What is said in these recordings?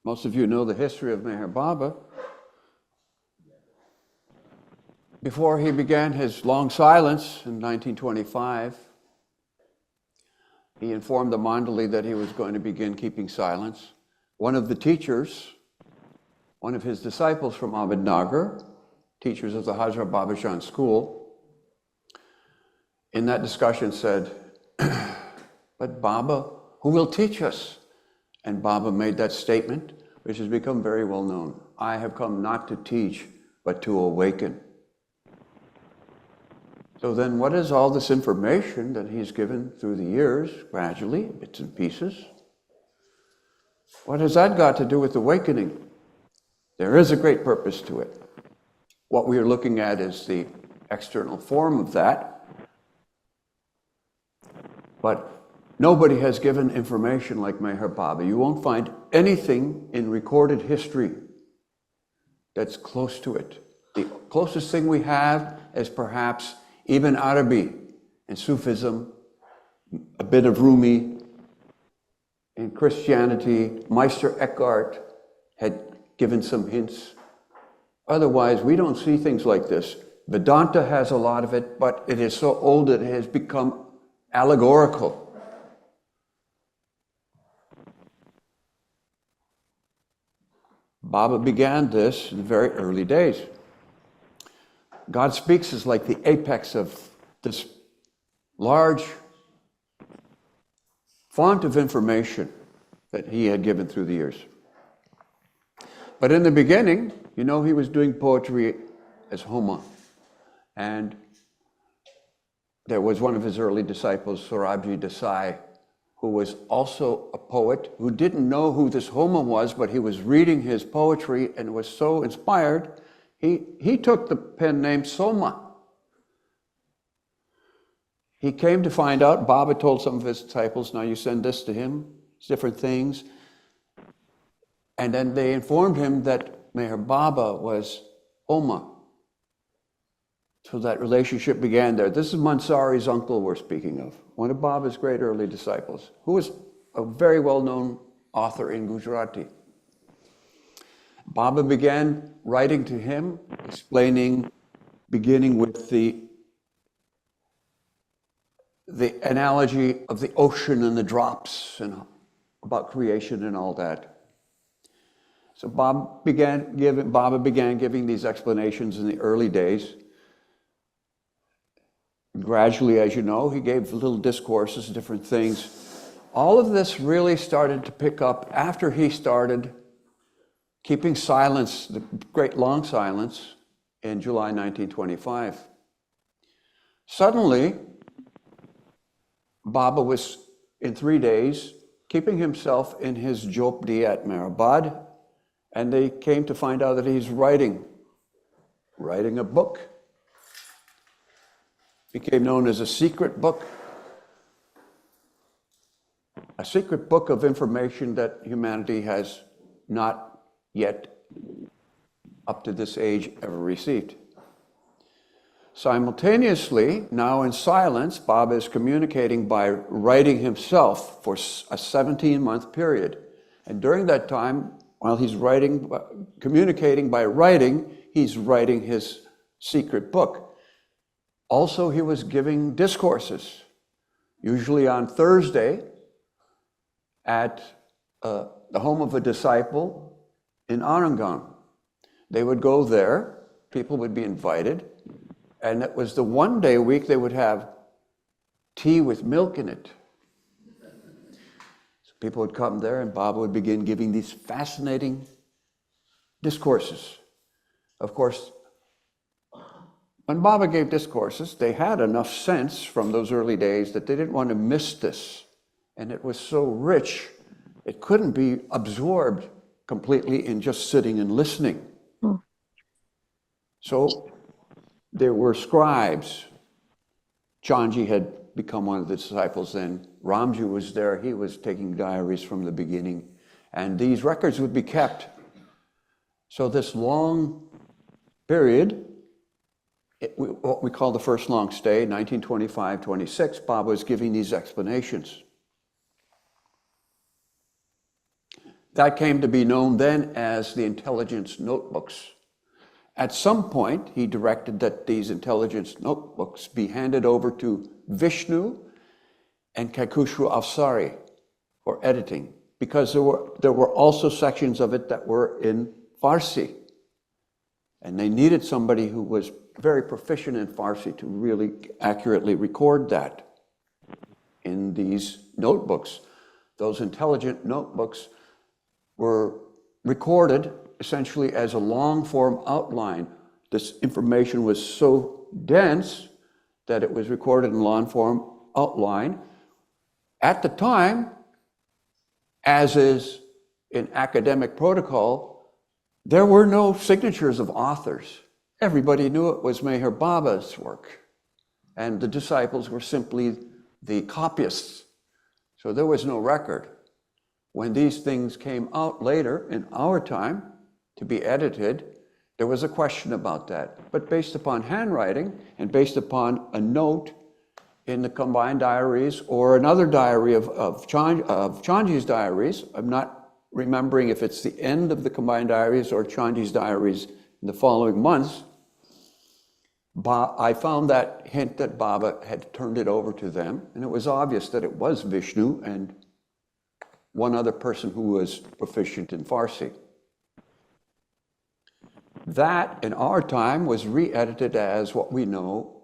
Most of you know the history of Meher Baba. Before he began his long silence in 1925, he informed the Mandali that he was going to begin keeping silence. One of the teachers, one of his disciples from Ahmednagar, teachers of the Hazrat Babajan school, in that discussion said, "But Baba, who will teach us?" And Baba made that statement, which has become very well known. "I have come not to teach, but to awaken." So then what is all this information that he's given through the years, gradually, bits and pieces? What has that got to do with awakening? There is a great purpose to it. What we are looking at is the external form of that. But nobody has given information like Meher Baba. You won't find anything in recorded history that's close to it. The closest thing we have is perhaps Ibn Arabi and Sufism, a bit of Rumi. In Christianity, Meister Eckhart had given some hints. Otherwise, we don't see things like this. Vedanta has a lot of it, but it is so old that it has become allegorical. Baba began this in the very early days. God Speaks is like the apex of this large font of information that he had given through the years. But in the beginning, you know, he was doing poetry as Homa. And there was one of his early disciples, Sorabji Desai, who was also a poet, who didn't know who this Homa was, but he was reading his poetry and was so inspired, he took the pen name Soma. He came to find out, Baba told some of his disciples, now you send this to him, different things. And then they informed him that Meher Baba was Oma. So that relationship began there. This is Mansari's uncle we're speaking of, one of Baba's great early disciples, who was a very well-known author in Gujarati. Baba began writing to him, explaining, beginning with the analogy of the ocean and the drops and about creation and all that. So Baba began giving these explanations in the early days. Gradually, as you know, he gave little discourses, different things. All of this really started to pick up after he started keeping silence, the great long silence, in July 1925. Suddenly, Baba was, in 3 days, keeping himself in his jopdi at Meherabode, and they came to find out that he's writing a book. Became known as a secret book of information that humanity has not yet, up to this age, ever received. Simultaneously, now in silence, Baba is communicating by writing himself for a 17-month period. And during that time, while he's communicating by writing, he's writing his secret book. Also, he was giving discourses, usually on Thursday, at the home of a disciple in Arangan. They would go there, people would be invited, and it was the one day a week they would have tea with milk in it. So people would come there and Baba would begin giving these fascinating discourses. Of course, when Baba gave discourses, they had enough sense from those early days that they didn't want to miss this. And it was so rich, it couldn't be absorbed completely in just sitting and listening. So there were scribes. Chanji had become one of the disciples then. Ramju was there. He was taking diaries from the beginning. And these records would be kept. So this long period, what we call the first long stay, 1925-26, Baba was giving these explanations. That came to be known then as the intelligence notebooks. At some point, he directed that these intelligence notebooks be handed over to Vishnu and Kaikushu Avsari for editing, because there were also sections of it that were in Farsi. And they needed somebody who was very proficient in Farsi to really accurately record that in these notebooks. Those intelligent notebooks were recorded essentially as a long-form outline. This information was so dense that it was recorded in long-form outline. At the time, as is in academic protocol, there were no signatures of authors. Everybody knew it was Meher Baba's work, and the disciples were simply the copyists. So there was no record. When these things came out later in our time to be edited, there was a question about that. But based upon handwriting and based upon a note in the combined diaries or another diary of Chanji's diaries, I'm not remembering if it's the end of the combined diaries or Chanji's diaries in the following months, I found that hint that Baba had turned it over to them, and it was obvious that it was Vishnu and one other person who was proficient in Farsi. That, in our time, was re-edited as what we know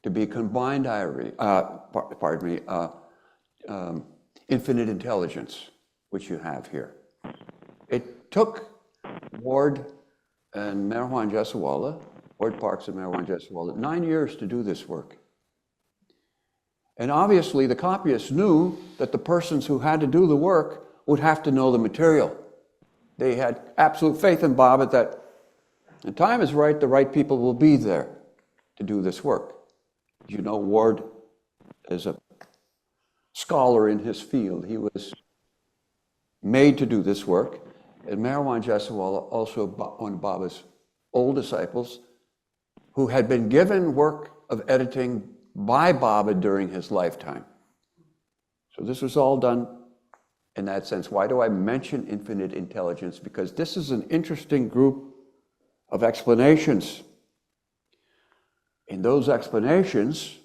to be combined diary, infinite intelligence, which you have here. It took Ward and Merwan Jesawala, Ward Parks and Merwan Jesawala, 9 years to do this work. And obviously the copyists knew that the persons who had to do the work would have to know the material. They had absolute faith in Baba that the time is right, the right people will be there to do this work. You know, Ward is a scholar in his field. He was made to do this work. And Merwan Jesawala, also one of Baba's old disciples, who had been given work of editing by Baba during his lifetime. So this was all done in that sense. Why do I mention infinite intelligence? Because this is an interesting group of explanations. In those explanations,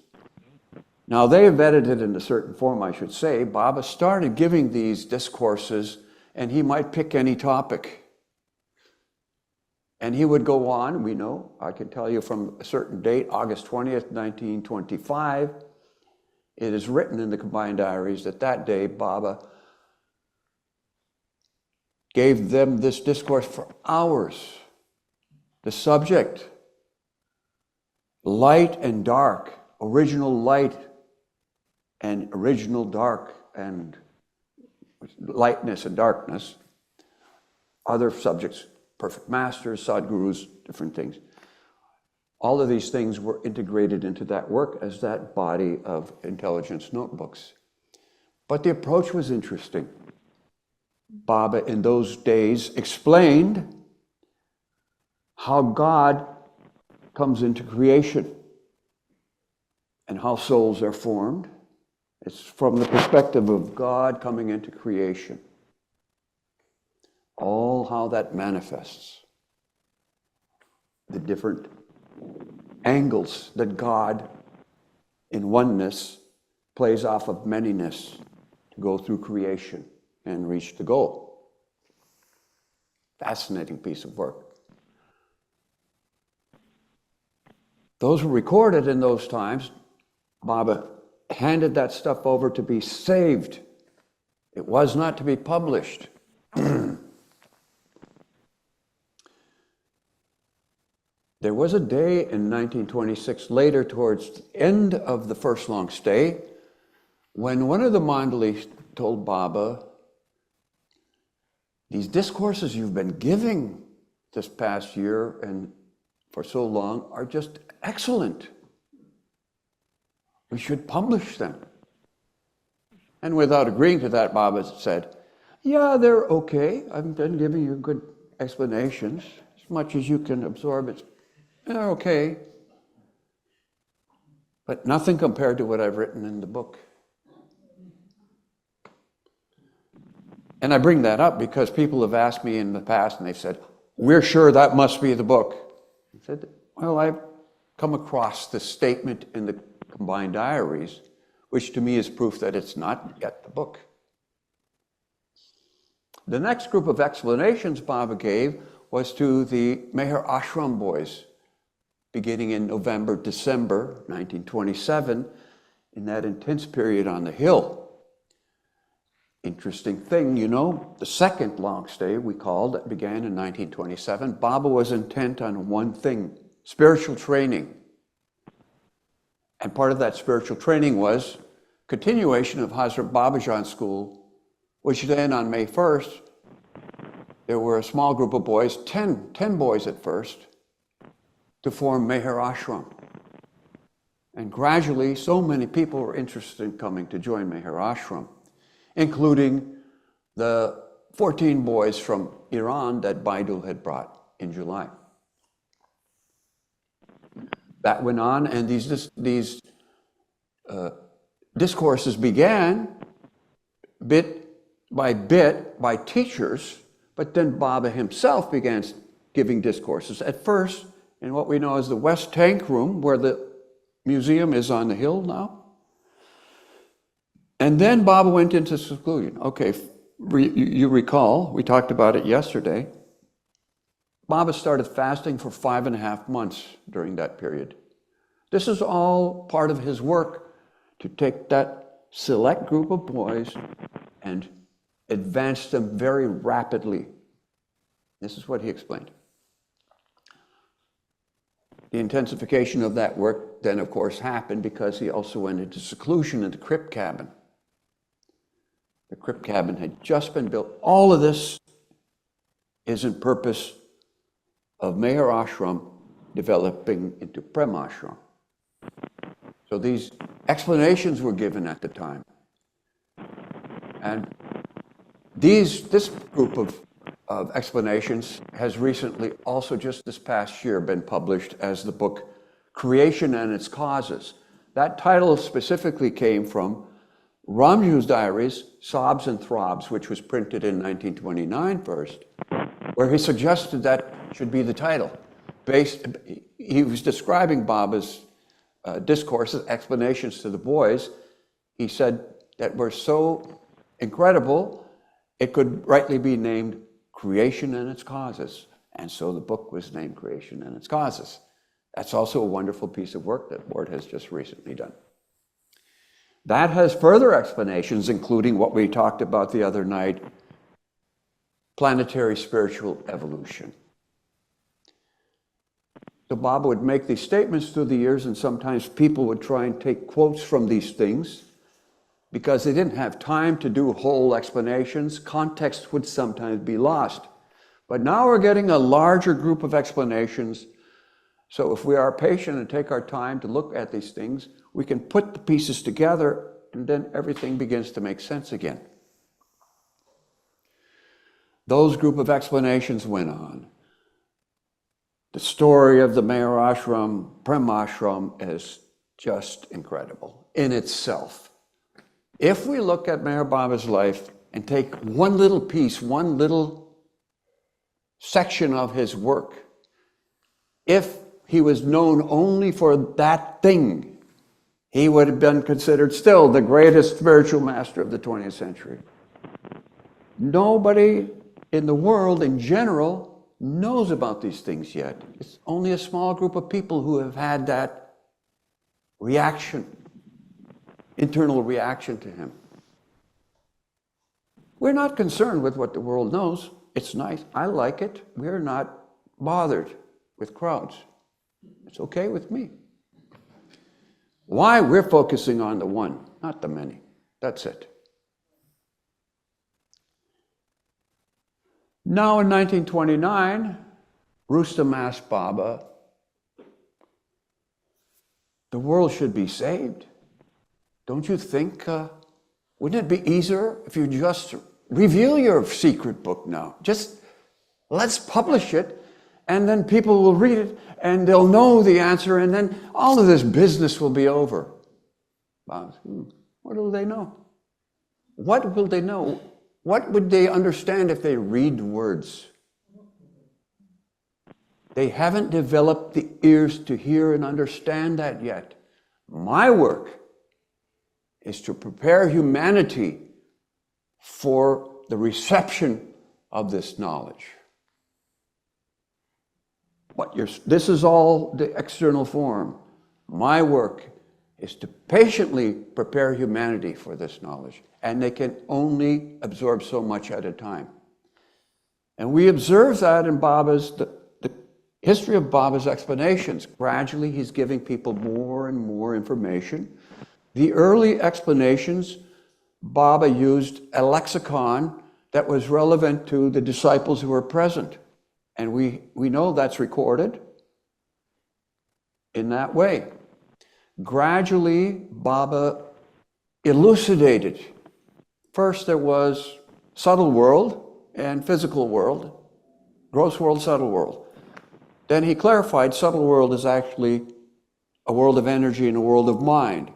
now they have edited in a certain form, I should say. Baba started giving these discourses, and he might pick any topic. And he would go on, we know, I can tell you from a certain date, August 20th, 1925, it is written in the combined diaries that that day Baba gave them this discourse for hours. The subject, light and dark, original light and original dark, and lightness and darkness. Other subjects, perfect masters, sadgurus, different things. All of these things were integrated into that work as that body of intelligence notebooks. But the approach was interesting. Baba in those days explained how God comes into creation and how souls are formed. It's from the perspective of God coming into creation. All how that manifests. The different angles that God in oneness plays off of manyness to go through creation and reach the goal. Fascinating piece of work. Those were recorded in those times. Baba handed that stuff over to be saved. It was not to be published. There was a day in 1926, later towards the end of the first long stay, when one of the Mandalis told Baba, these discourses you've been giving this past year and for so long are just excellent. We should publish them. And without agreeing to that, Baba said, yeah, they're okay. I've been giving you good explanations. As much as you can absorb, they're okay. But nothing compared to what I've written in the book. And I bring that up because people have asked me in the past and they've said, we're sure that must be the book. I said, well, I've come across this statement in the combined diaries, which to me is proof that it's not yet the book. The next group of explanations Baba gave was to the Meher Ashram boys, beginning in November, December 1927, in that intense period on the hill. Interesting thing, you know, the second long stay we called that began in 1927, Baba was intent on one thing, spiritual training. And part of that spiritual training was continuation of Hazrat Babajan School, which then on May 1st, there were a small group of boys, 10 boys at first, to form Meher Ashram. And gradually, so many people were interested in coming to join Meher Ashram, including the 14 boys from Iran that Baidu had brought in July. That went on, and these discourses began bit by teachers, but then Baba himself began giving discourses. At first, in what we know as the West Tank Room, where the museum is on the hill now. And then Baba went into seclusion. Okay, you recall, we talked about it yesterday. Baba started fasting for 5.5 months during that period. This is all part of his work to take that select group of boys and advance them very rapidly. This is what he explained. The intensification of that work then, of course, happened because he also went into seclusion in the crypt cabin. The crypt cabin had just been built. All of this is in purpose of Meher Ashram developing into Prem Ashram. So these explanations were given at the time. And this group of explanations has recently, also just this past year, been published as the book Creation and Its Causes. That title specifically came from Ramju's diaries, Sobs and Throbs, which was printed in 1929 first, where he suggested that should be the title. He was describing Baba's discourses, explanations to the boys. He said that were so incredible, it could rightly be named Creation and Its Causes. And so the book was named Creation and Its Causes. That's also a wonderful piece of work that Ward has just recently done. That has further explanations, including what we talked about the other night, planetary spiritual evolution. So Baba would make these statements through the years, and sometimes people would try and take quotes from these things because they didn't have time to do whole explanations. Context would sometimes be lost. But now we're getting a larger group of explanations. So if we are patient and take our time to look at these things, we can put the pieces together and then everything begins to make sense again. Those group of explanations went on. The story of the Meher Ashram, Prem Ashram is just incredible in itself. If we look at Meher Baba's life and take one little piece, one little section of his work, if he was known only for that thing, he would have been considered still the greatest spiritual master of the 20th century. Nobody in the world in general knows about these things yet. It's only a small group of people who have had that reaction, internal reaction to him. We're not concerned with what the world knows. It's nice. I like it. We're not bothered with crowds. It's okay with me. Why? We're focusing on the one, not the many. That's it. Now in 1929, Rustam asked Baba, the world should be saved. Don't you think, wouldn't it be easier if you just reveal your secret book now? Just let's publish it, and then people will read it, and they'll know the answer, and then all of this business will be over. Baba said, what will they know? What will they know? What would they understand if they read words? They haven't developed the ears to hear and understand that yet. My work is to prepare humanity for the reception of this knowledge. This is all the external form. My work is to patiently prepare humanity for this knowledge, and they can only absorb so much at a time. And we observe that in the history of Baba's explanations. Gradually, he's giving people more and more information. The early explanations, Baba used a lexicon that was relevant to the disciples who were present. And we know that's recorded in that way. Gradually, Baba elucidated. First, there was subtle world and physical world, gross world, subtle world. Then he clarified subtle world is actually a world of energy and a world of mind.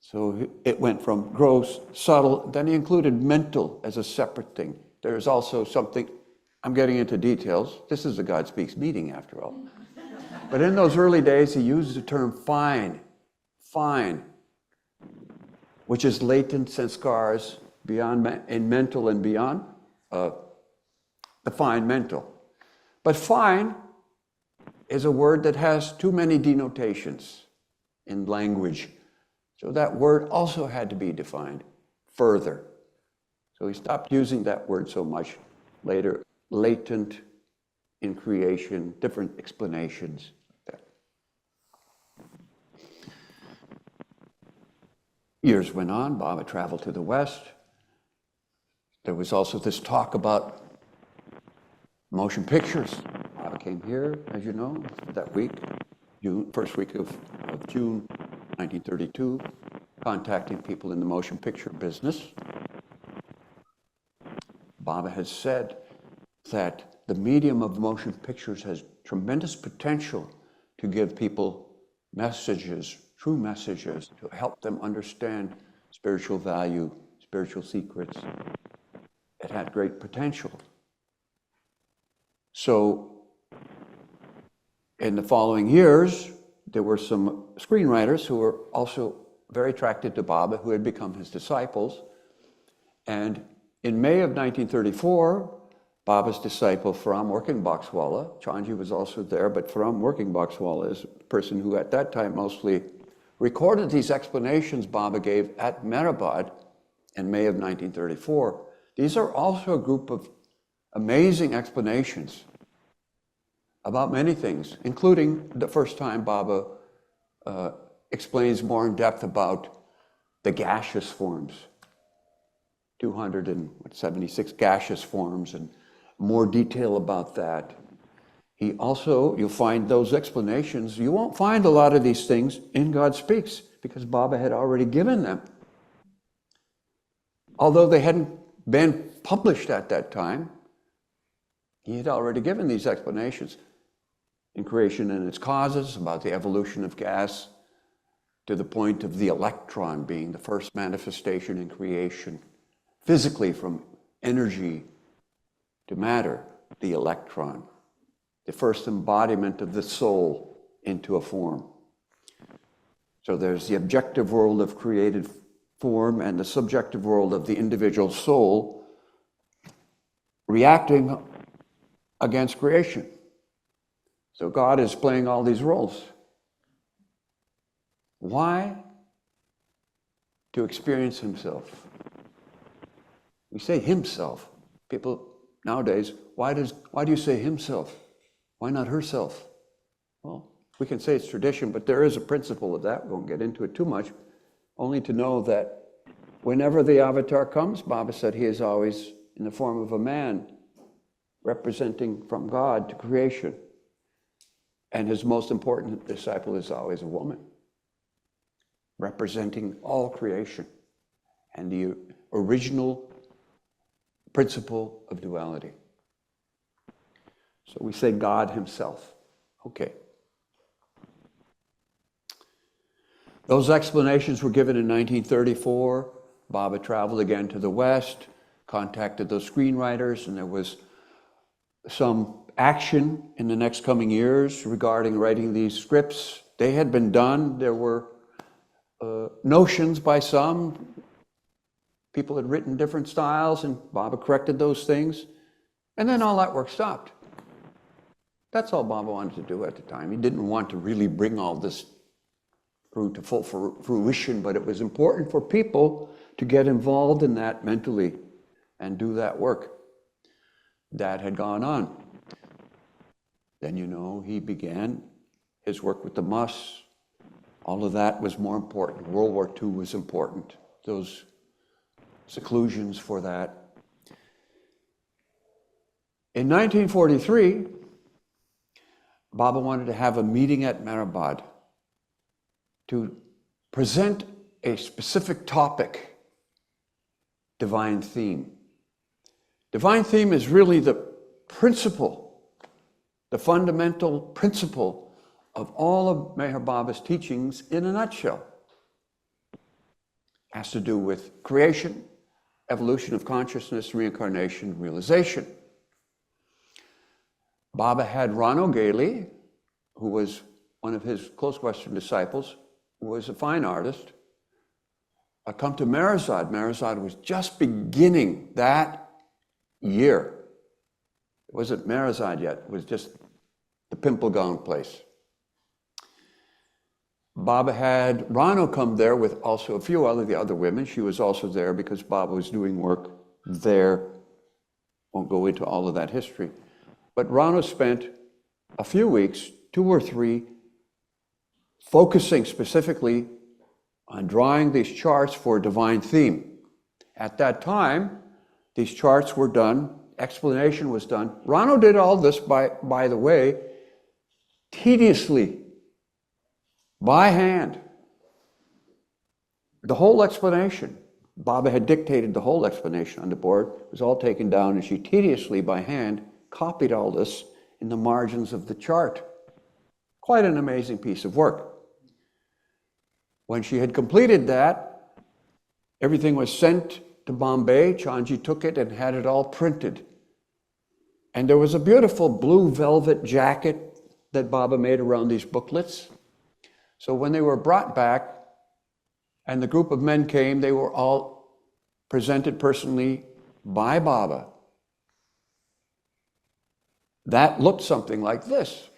So it went from gross, subtle, then he included mental as a separate thing. There's also something, I'm getting into details. This is a God Speaks meeting after all. But in those early days, he used the term fine, which is latent sanskars in mental and beyond, the fine mental. But fine is a word that has too many denotations in language. So that word also had to be defined further. So he stopped using that word so much later. Latent in creation, different explanations. Years went on, Baba traveled to the West. There was also this talk about motion pictures. Baba came here, as you know, that week, first week of June 1932, contacting people in the motion picture business. Baba has said that the medium of motion pictures has tremendous potential to give people messages, true messages, to help them understand spiritual value, spiritual secrets. It had great potential. So in the following years, there were some screenwriters who were also very attracted to Baba, who had become his disciples. And in May of 1934, Baba's disciple, Faram Working Boxwala, Chanji was also there, but Faram Working Boxwala is a person who at that time mostly recorded these explanations Baba gave at Meherabode in May of 1934. These are also a group of amazing explanations about many things, including the first time Baba explains more in depth about the gaseous forms, 276 gaseous forms, and more detail about that. He also, you'll find those explanations, you won't find a lot of these things in God Speaks, because Baba had already given them. Although they hadn't been published at that time, he had already given these explanations in creation and its causes, about the evolution of gas, to the point of the electron being the first manifestation in creation, physically from energy to matter, the electron, the first embodiment of the soul into a form. So there's the objective world of created form and the subjective world of the individual soul reacting against creation. So God is playing all these roles. Why? To experience himself. We say himself. People nowadays, why do you say himself? Why not herself? Well, we can say it's tradition, but there is a principle of that. We won't get into it too much. Only to know that whenever the avatar comes, Baba said he is always in the form of a man, representing from God to creation. And his most important disciple is always a woman, representing all creation and the original principle of duality. So we say God himself. Okay. Those explanations were given in 1934. Baba traveled again to the West, contacted those screenwriters, and there was some action in the next coming years regarding writing these scripts. They had been done. There were notions by some. People had written different styles, and Baba corrected those things. And then all that work stopped. That's all Baba wanted to do at the time. He didn't want to really bring all this through to full fruition, but it was important for people to get involved in that mentally and do that work. That had gone on. Then, he began his work with the Mus. All of that was more important. World War II was important. Those seclusions for that. In 1943, Baba wanted to have a meeting at Meherabode to present a specific topic, divine theme. Divine theme is really the principle, the fundamental principle of all of Meher Baba's teachings in a nutshell. It has to do with creation, evolution of consciousness, reincarnation, realization. Baba had Rano Gali, who was one of his close Western disciples, who was a fine artist, come to Meherabode. Meherabode was just beginning that year. It wasn't Meherabode yet. It was just the pimple gown place. Baba had Rano come there with also a few of the other women. She was also there because Baba was doing work there. Won't go into all of that history. But Rano spent a few weeks, 2 or 3, focusing specifically on drawing these charts for a divine theme. At that time, these charts were done, explanation was done. Rano did all this, by the way, tediously, by hand. The whole explanation, Baba had dictated the whole explanation on the board. It was all taken down, and she tediously, by hand, copied all this in the margins of the chart. Quite an amazing piece of work. When she had completed that, everything was sent to Bombay. Chanji took it and had it all printed. And there was a beautiful blue velvet jacket that Baba made around these booklets. So when they were brought back and the group of men came, they were all presented personally by Baba. That looked something like this.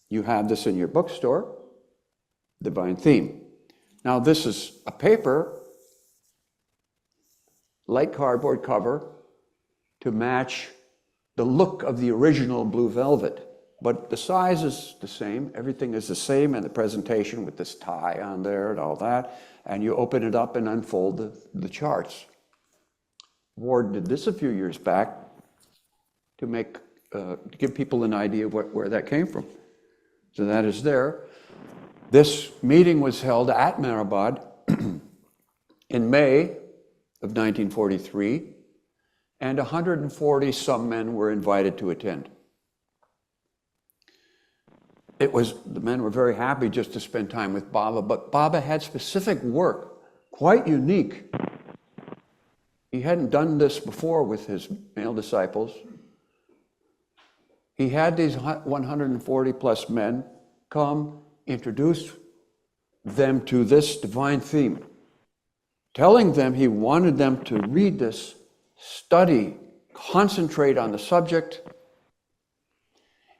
You have this in your bookstore, Divine Theme. Now this is a paper, light cardboard cover, to match the look of the original blue velvet. But the size is the same, everything is the same, and the presentation with this tie on there and all that, and you open it up and unfold the charts. Ward did this a few years back to give people an idea of where that came from. So that is there. This meeting was held at Meherabode in May of 1943, and 140 some men were invited to attend. The men were very happy just to spend time with Baba, but Baba had specific work, quite unique. He hadn't done this before with his male disciples. He had these 140 plus men come, introduce them to this divine theme, telling them he wanted them to read this, study, concentrate on the subject,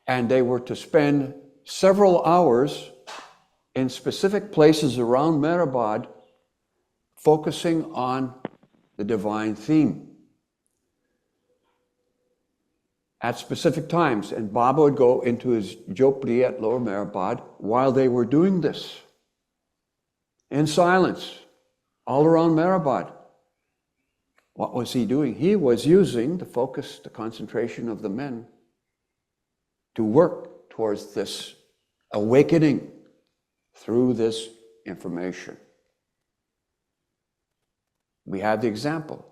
and they were to spend several hours in specific places around Meherabode focusing on the divine theme at specific times. And Baba would go into his jhopri at Lower Meherabode while they were doing this, in silence, all around Meherabode. What was he doing? He was using the focus, the concentration of the men to work towards this awakening through this information. We have the example.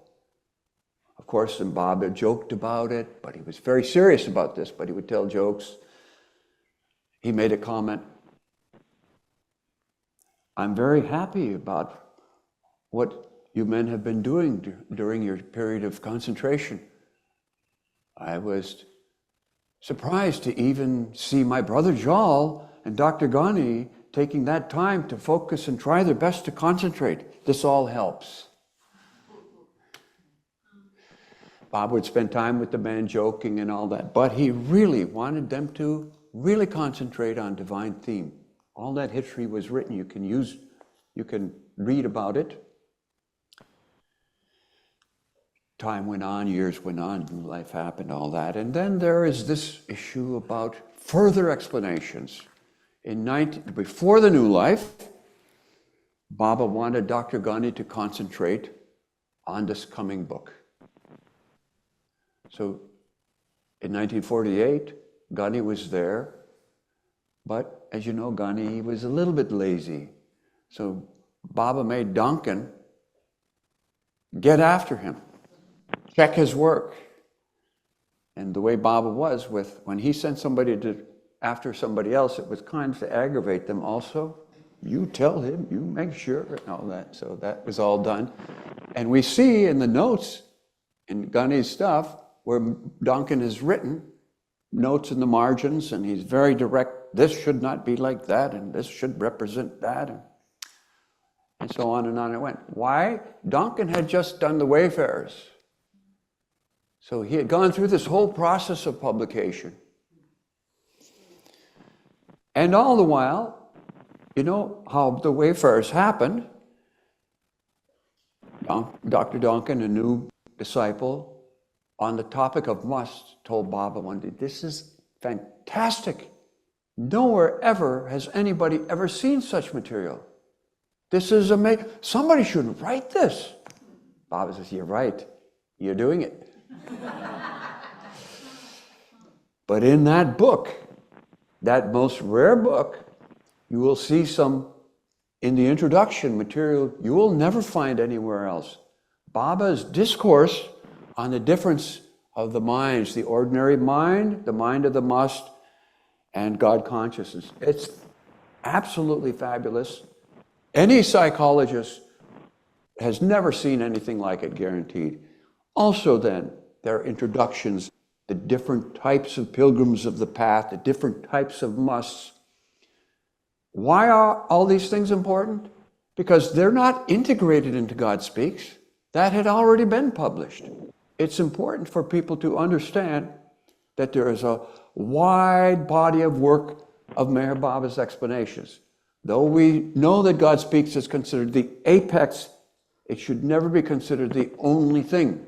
Of course, and Baba joked about it, but he was very serious about this, but he would tell jokes. He made a comment, "I'm very happy about what you men have been doing during your period of concentration. I was surprised to even see my brother Jal and Dr. Ghani taking that time to focus and try their best to concentrate. This all helps. Bob would spend time with the men joking and all that, but he really wanted them to really concentrate on divine theme. All that history was written. You can read about it. Time went on, years went on, new life happened, all that. And then there is this issue about further explanations. Before the new life, Baba wanted Dr. Ghani to concentrate on this coming book. So in 1948, Ghani was there, but as you know, Ghani was a little bit lazy. So Baba made Duncan get after him, check his work. And the way Baba was when he sent somebody after somebody else, it was kind of to aggravate them also. You tell him, you make sure, and all that. So that was all done. And we see in the notes, in Ghani's stuff, where Duncan has written notes in the margins, and he's very direct. This should not be like that, and this should represent that, and so on and on it went. Why? Duncan had just done the Wayfarers. So he had gone through this whole process of publication. And all the while, you know how the Wayfarers happened. Dr. Duncan, a new disciple, on the topic of must, told Baba one day, this is fantastic. Nowhere ever has anybody ever seen such material. This is amazing. Somebody should write this. Baba says, you're right. You're doing it. But in that book, that most rare book, you will see some, in the introduction material, you will never find anywhere else. Baba's discourse on the difference of the minds, the ordinary mind, the mind of the must, and God consciousness. It's absolutely fabulous. Any psychologist has never seen anything like it, guaranteed. Also then, there are introductions, the different types of pilgrims of the path, the different types of musts. Why are all these things important? Because they're not integrated into God Speaks. That had already been published. It's important for people to understand that there is a wide body of work of Meher Baba's explanations. Though we know that God Speaks is considered the apex, it should never be considered the only thing.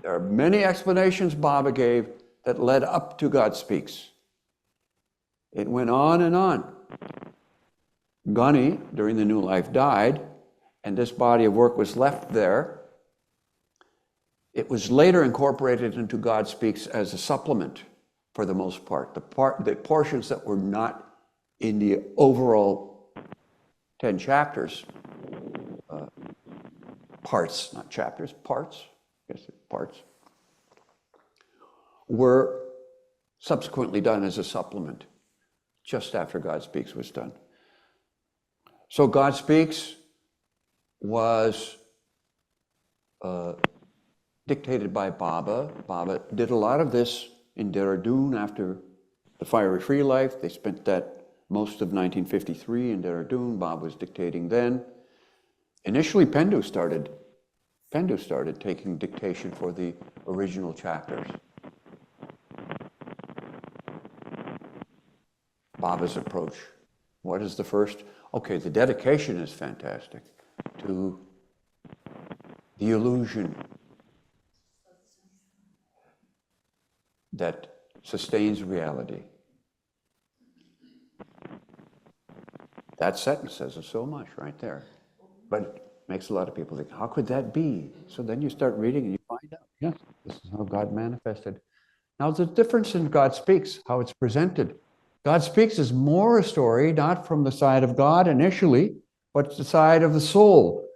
There are many explanations Baba gave that led up to God Speaks. It went on and on. Ghani, during the New Life, died, and this body of work was left there. It was later incorporated into God Speaks as a supplement, for the most part. The portions that were not in the overall 10 chapters, parts, not chapters, parts, parts, were subsequently done as a supplement, just after God Speaks was done. So God Speaks was dictated by Baba. Baba did a lot of this in Dehradun after the Fiery Free Life. They spent that most of 1953 in Dehradun. Baba was dictating then. Initially, Pendu started taking dictation for the original chapters. Baba's approach. What is the first? Okay, the dedication is fantastic to the illusion that sustains reality. That sentence says so much right there. But it makes a lot of people think, how could that be? So then you start reading and you find out, yes, this is how God manifested. Now the difference in God Speaks, how it's presented. God Speaks is more a story, not from the side of God initially, but the side of the soul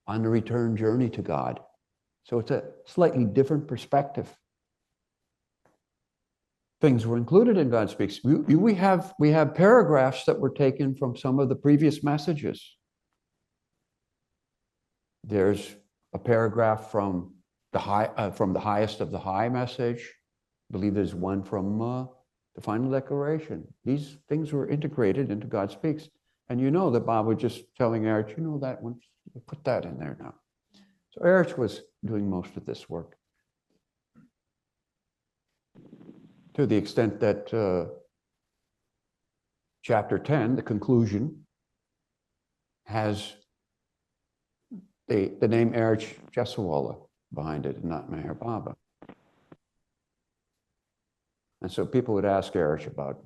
on the return journey to God. So it's a slightly different perspective. Things were included in God Speaks. We have paragraphs that were taken from some of the previous messages. There's a paragraph from the highest of the high message. I believe there's one from the final declaration. These things were integrated into God Speaks. And you know that Bob was just telling Erich, you know that one, put that in there now. So Erich was doing most of this work. To the extent that chapter 10, the conclusion, has the name Erich Jesawala behind it, and not Meher Baba. And so people would ask Erich about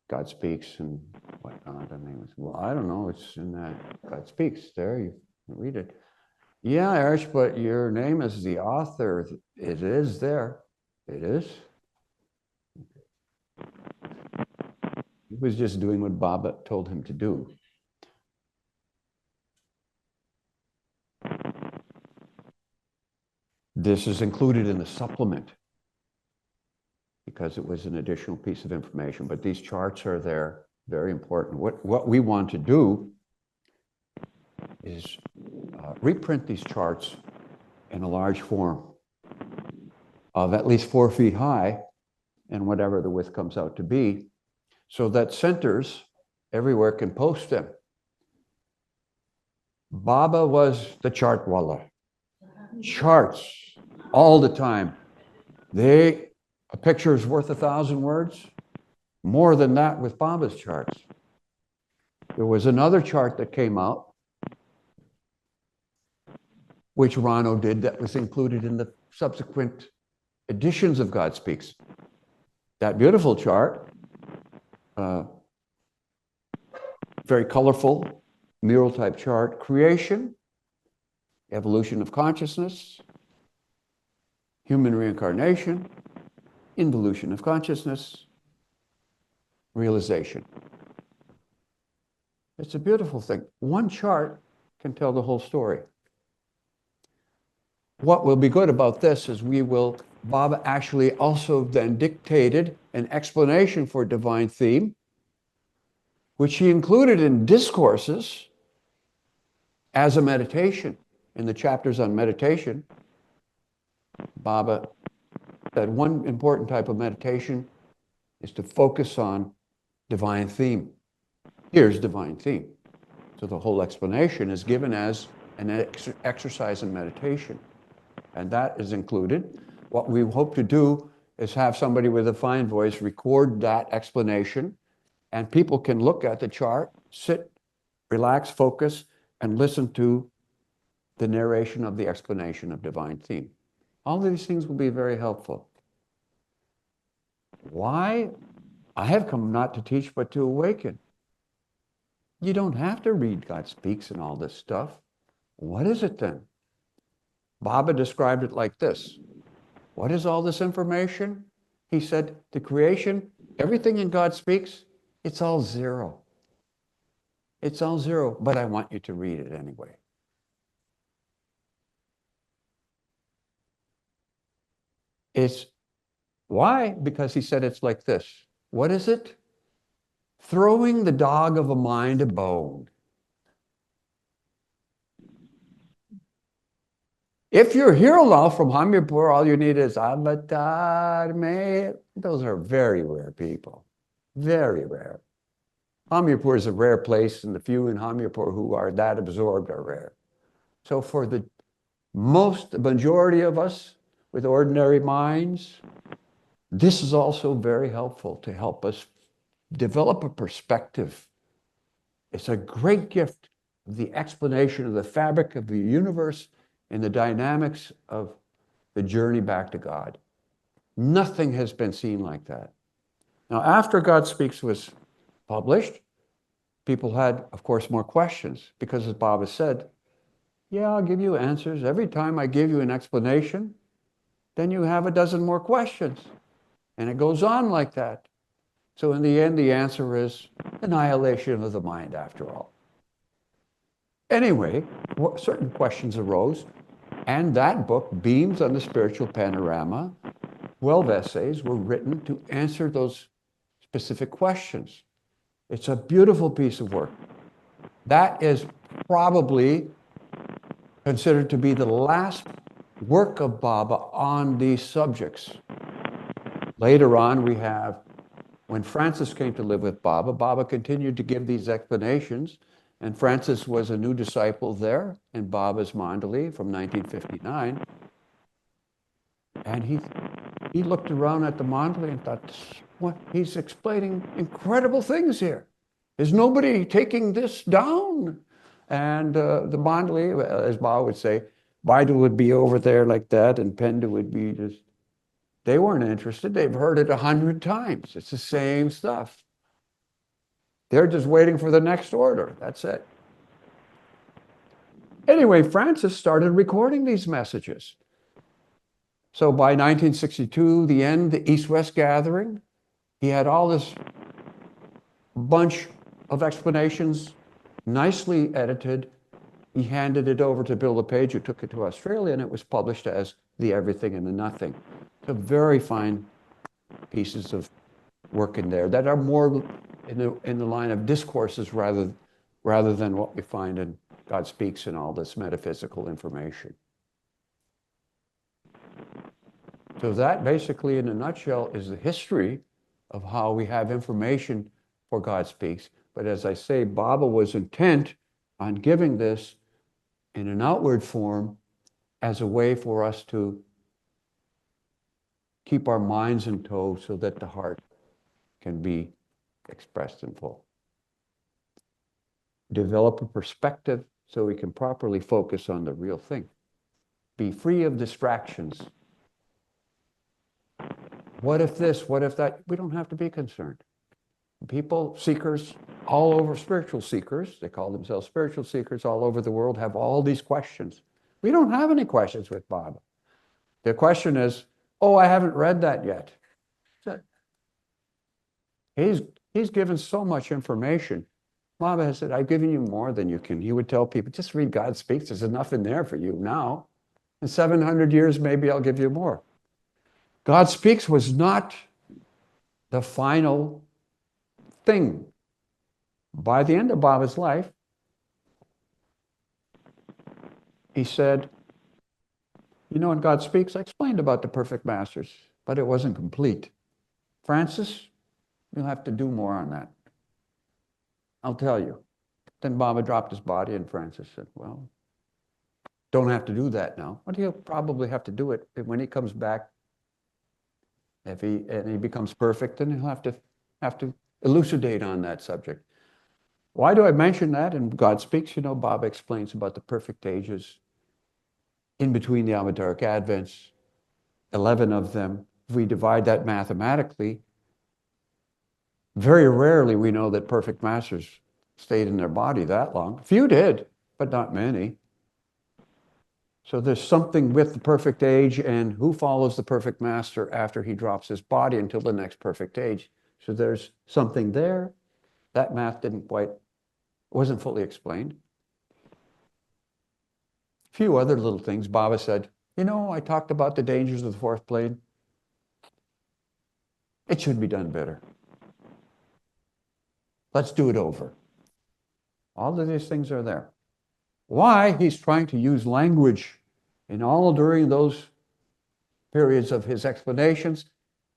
God Speaks and whatnot, and he was, well, I don't know, it's in that God Speaks there, you read it. Yeah, Erich, but your name is the author. It is there. It is. He was just doing what Baba told him to do. This is included in the supplement because it was an additional piece of information, but these charts are there, very important. What we want to do is reprint these charts in a large form of at least 4 feet high and whatever the width comes out to be, so that centers everywhere can post them. Baba was the chart walla. Charts all the time. A picture is worth 1,000 words. More than that with Baba's charts. There was another chart that came out, which Rano did, that was included in the subsequent editions of God Speaks. That beautiful chart, very colorful, mural type chart, creation, evolution of consciousness, human reincarnation, involution of consciousness, realization. It's a beautiful thing. One chart can tell the whole story. What will be good about this is Baba actually also then dictated an explanation for divine theme, which he included in discourses as a meditation. In the chapters on meditation, Baba said one important type of meditation is to focus on divine theme. Here's divine theme. So the whole explanation is given as an exercise in meditation. And that is included. What we hope to do is have somebody with a fine voice record that explanation, and people can look at the chart, sit, relax, focus, and listen to the narration of the explanation of divine theme. All of these things will be very helpful. Why? I have come not to teach, but to awaken. You don't have to read God Speaks and all this stuff. What is it then? Baba described it like this. What is all this information? He said, the creation, everything in God Speaks, it's all zero. It's all zero, but I want you to read it anyway. It's why? Because he said it's like this. What is it? Throwing the dog of a mind a bone. If you're here now from Hamirpur, all you need is avatar me. Those are very rare people. Very rare. Hamirpur is a rare place, and the few in Hamirpur who are that absorbed are rare. So for the majority of us with ordinary minds, this is also very helpful to help us develop a perspective. It's a great gift of the explanation of the fabric of the universe and the dynamics of the journey back to God. Nothing has been seen like that. Now, after God Speaks was published, people had, of course, more questions, because as Baba said, yeah, I'll give you answers. Every time I give you an explanation, then you have a dozen more questions. And it goes on like that. So in the end, the answer is annihilation of the mind, after all. Anyway, certain questions arose, and that book, Beams on the Spiritual Panorama, 12 essays were written to answer those specific questions. It's a beautiful piece of work. That is probably considered to be the last work of Baba on these subjects. Later on, we have, when Francis came to live with Baba, Baba continued to give these explanations, and Francis was a new disciple there in Baba's Mandali from 1959. And he looked around at the Mandali and thought, what? He's explaining incredible things here. Is nobody taking this down? And the Mandali, as Baba would say, Baidu would be over there like that, and Pendu would be just, they weren't interested. They've heard it 100 times. It's the same stuff. They're just waiting for the next order. That's it. Anyway, Francis started recording these messages. So by 1962, the East-West gathering, he had all this bunch of explanations, nicely edited. He handed it over to Bill LePage, who took it to Australia, and it was published as The Everything and the Nothing. So very fine pieces of work in there that are more in the line of discourses rather than what we find in God Speaks and all this metaphysical information. So that basically, in a nutshell, is the history of how we have information for God Speaks. But as I say, Baba was intent on giving this in an outward form as a way for us to keep our minds in tow so that the heart can be expressed in full. Develop a perspective so we can properly focus on the real thing. Be free of distractions. What if this? What if that? We don't have to be concerned. People, seekers, all over, spiritual seekers, they call themselves spiritual seekers all over the world, have all these questions. We don't have any questions with Baba. The question is, oh, I haven't read that yet. He's given so much information. Baba has said, I've given you more than you can. He would tell people, just read God Speaks. There's enough in there for you now. In 700 years, maybe I'll give you more. God Speaks was not the final thing. By the end of Baba's life, he said, you know, in God Speaks, I explained about the perfect masters, but it wasn't complete. Francis, you'll have to do more on that. I'll tell you. Then Baba dropped his body, and Francis said, well, don't have to do that now. But he'll probably have to do it when he comes back. If he becomes perfect, then he'll have to elucidate on that subject. Why do I mention that? In God Speaks, you know, Baba explains about the perfect ages in between the Avataric Advents, 11 of them. If we divide that mathematically, very rarely we know that perfect masters stayed in their body that long. A few did, but not many. So there's something with the perfect age and who follows the perfect master after he drops his body until the next perfect age. So there's something there. That math wasn't fully explained. A few other little things. Baba said, you know, I talked about the dangers of the fourth plane. It should be done better. Let's do it over. All of these things are there. Why? He's trying to use language. And all during those periods of his explanations,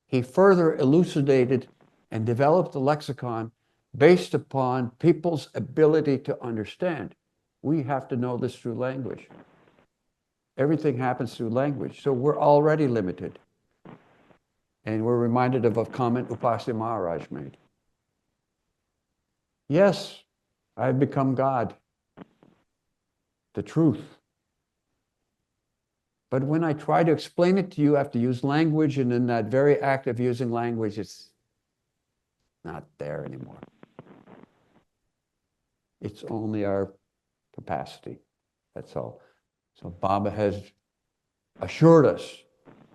he further elucidated and developed the lexicon based upon people's ability to understand. We have to know this through language. Everything happens through language, so we're already limited. And we're reminded of a comment Upasya Maharaj made. Yes, I've become God, the truth. But when I try to explain it to you, I have to use language, and in that very act of using language, it's not there anymore. It's only our capacity, that's all. So Baba has assured us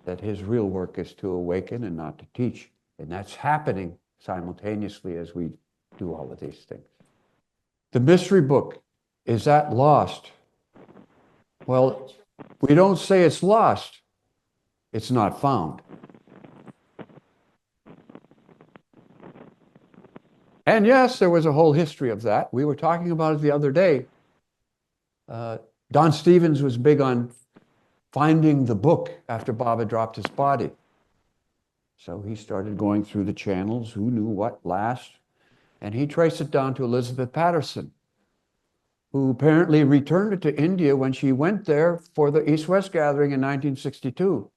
that his real work is to awaken and not to teach. And that's happening simultaneously as we do all of these things. The mystery book, is that lost? Well, we don't say it's lost. It's not found. And yes, there was a whole history of that. We were talking about it the other day. Don Stevens was big on finding the book after Baba dropped his body. So he started going through the channels, who knew what last, and he traced it down to Elizabeth Patterson, who apparently returned it to India when she went there for the East-West gathering in 1962.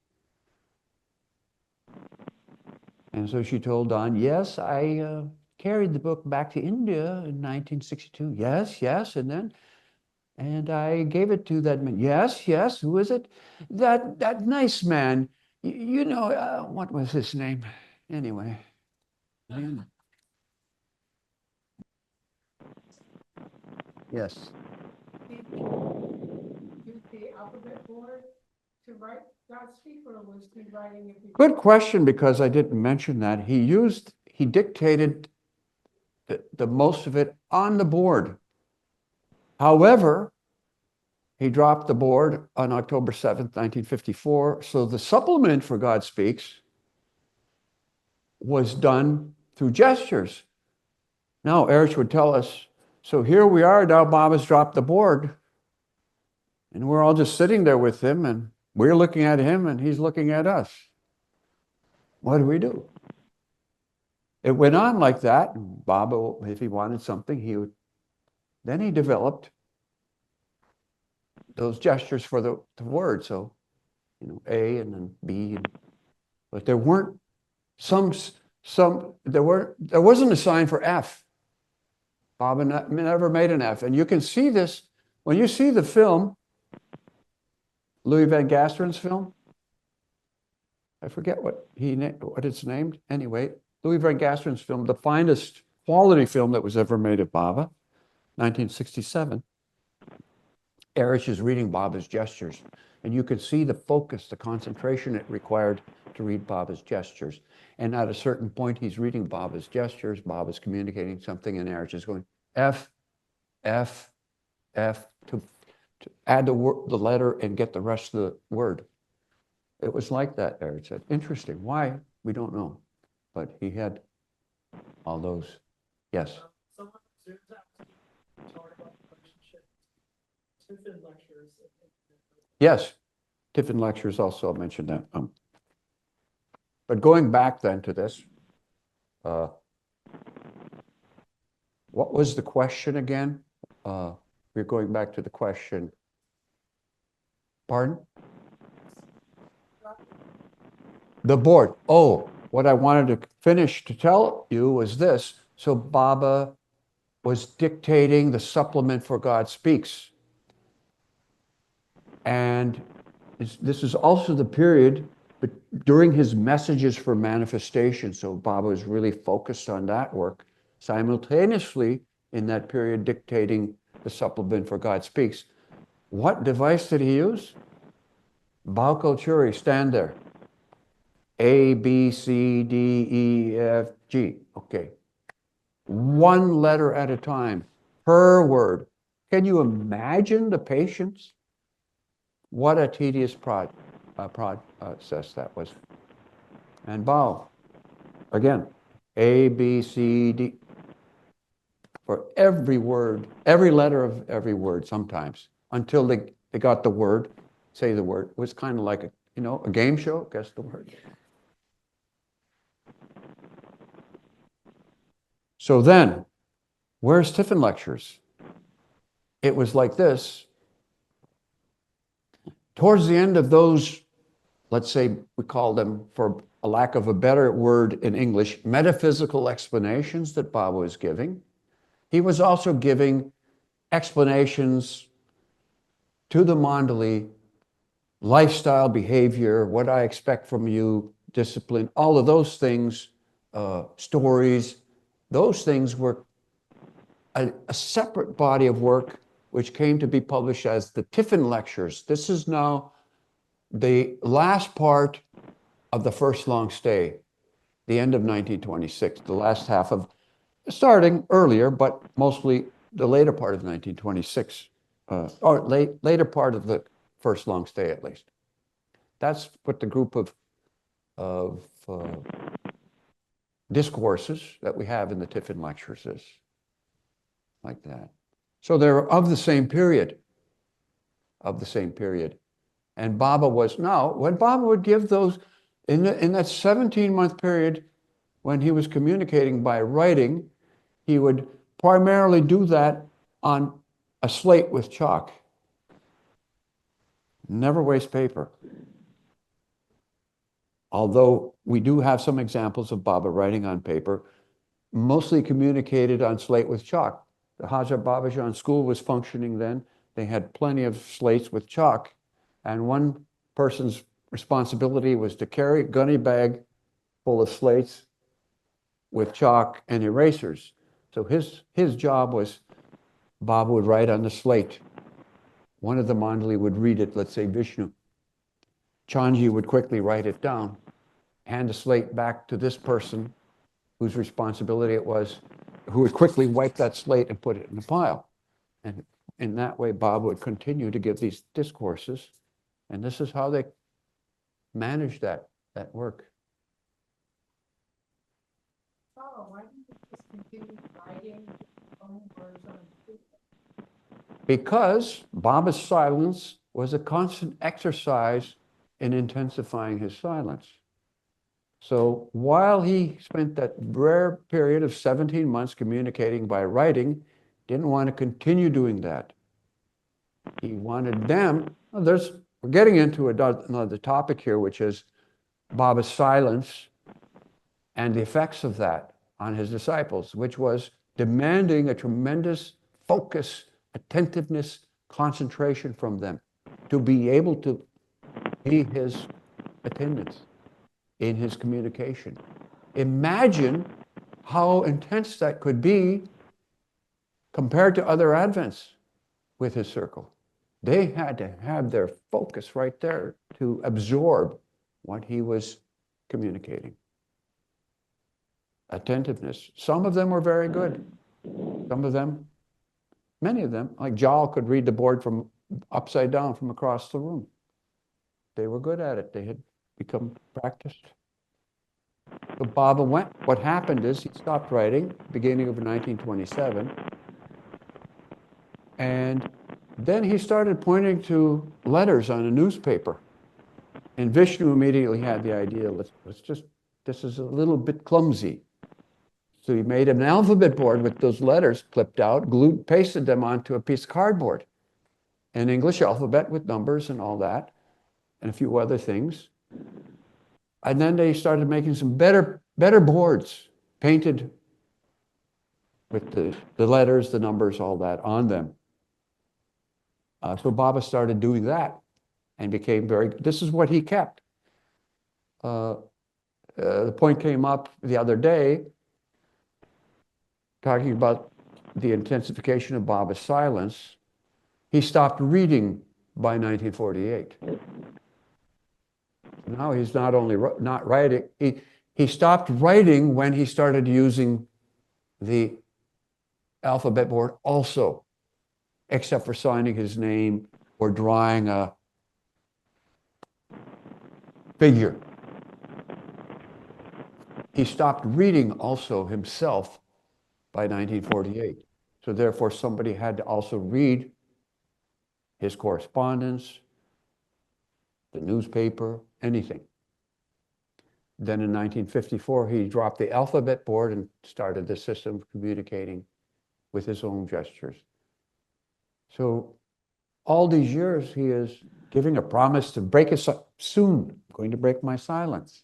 And so she told Don, yes, I carried the book back to India in 1962. Yes, yes, and I gave it to that man. Yes, yes, who is it? That nice man. You know, what was his name? Anyway. Yes. Use the alphabet board to write Godspeak, or was he writing it? Good question, because I didn't mention that. He dictated the most of it on the board. However, he dropped the board on October 7th, 1954. So the supplement for God Speaks was done through gestures. Now, Erich would tell us, so here we are, now Bob has dropped the board. And we're all just sitting there with him, and we're looking at him, and he's looking at us. What do we do? It went on like that. Bob, if he wanted something, then he developed those gestures for the word. So, A and then B. But there weren't there wasn't a sign for F. Bob never made an F. And you can see this when you see the film, Louis Van Gasteren's film. I forget what it's named. Anyway, Louis Van Gasteren's film, the finest quality film that was ever made of Baba, 1967. Erich is reading Baba's gestures, and you can see the focus, the concentration it required to read Baba's gestures. And at a certain point, he's reading Baba's gestures, Baba's communicating something, and Erich is going F, F, F, to add the letter and get the rest of the word. It was like that, Erich said. Interesting. Why? We don't know. But he had all those. Yes? Someone zooms out to talk about the relationship. Tiffin lectures. Yes. Tiffin lectures also mentioned that. But going back then to this, what was the question again? We're going back to the question. Pardon? The board. Oh, what I wanted to finish to tell you was this. So Baba was dictating the supplement for God Speaks. And this is also the period during his messages for manifestation. So Baba was really focused on that work, simultaneously in that period dictating the supplement for God Speaks. What device did he use? Bauko Churi, stand there. A, B, C, D, E, F, G. Okay. One letter at a time, per word. Can you imagine the patience? What a tedious process that was. And bow. Again, A, B, C, D. For every word, every letter of every word sometimes, until they got the word, say the word. It was kind of like a game show, guess the word. So then, where's Tiffin lectures? It was like this. Towards the end of those, let's say we call them, for a lack of a better word in English, metaphysical explanations that Baba was giving, he was also giving explanations to the Mandali, lifestyle, behavior, what I expect from you, discipline, all of those things, stories. Those things were a separate body of work which came to be published as the Tiffin Lectures. This is now the last part of the first long stay, the end of 1926, the last half of, starting earlier, but mostly the later part of 1926, or later part of the first long stay at least. That's what the group of discourses that we have in the Tiffin Lectures is, like that. So they're of the same period. of the same period. And Baba was, now, when Baba would give those, in that 17-month period, when he was communicating by writing, he would primarily do that on a slate with chalk. Never waste paper. Although we do have some examples of Baba writing on paper, mostly communicated on slate with chalk. The Hajat Babajan school was functioning then. They had plenty of slates with chalk, and one person's responsibility was to carry a gunny bag full of slates with chalk and erasers. So his job was, Baba would write on the slate. One of the Mandali would read it, let's say Vishnu. Chanji would quickly write it down, hand the slate back to this person whose responsibility it was, who would quickly wipe that slate and put it in the pile. And in that way, Baba would continue to give these discourses, and this is how they managed that work. Oh, why didn't you just continue writing own words on paper? Because Baba's silence was a constant exercise in intensifying his silence. So while he spent that rare period of 17 months communicating by writing, didn't want to continue doing that. He wanted them, we're getting into another topic here, which is Baba's silence and the effects of that on his disciples, which was demanding a tremendous focus, attentiveness, concentration from them to be able to be his attendants in his communication. Imagine how intense that could be compared to other Advents with his circle. They had to have their focus right there to absorb what he was communicating. Attentiveness. Some of them were very good. Some of them, many of them, like Jal could read the board from upside down from across the room. They were good at it. They had become practiced. So Baba went. What happened is he stopped writing beginning of 1927. And then he started pointing to letters on a newspaper. And Vishnu immediately had the idea, this is a little bit clumsy. So he made an alphabet board with those letters clipped out, pasted them onto a piece of cardboard. An English alphabet with numbers and all that, and a few other things. And then they started making some better boards, painted with the letters, the numbers, all that on them. So Baba started doing that and became this is what he kept. The point came up the other day, talking about the intensification of Baba's silence. He stopped reading by 1948. Now he's not only not writing, he stopped writing when he started using the alphabet board also, except for signing his name or drawing a figure. He stopped reading also himself by 1948. So therefore somebody had to also read his correspondence, the newspaper, anything. Then in 1954, he dropped the alphabet board and started the system of communicating with his own gestures. So all these years, he is giving a promise to break his, soon, I'm going to break my silence.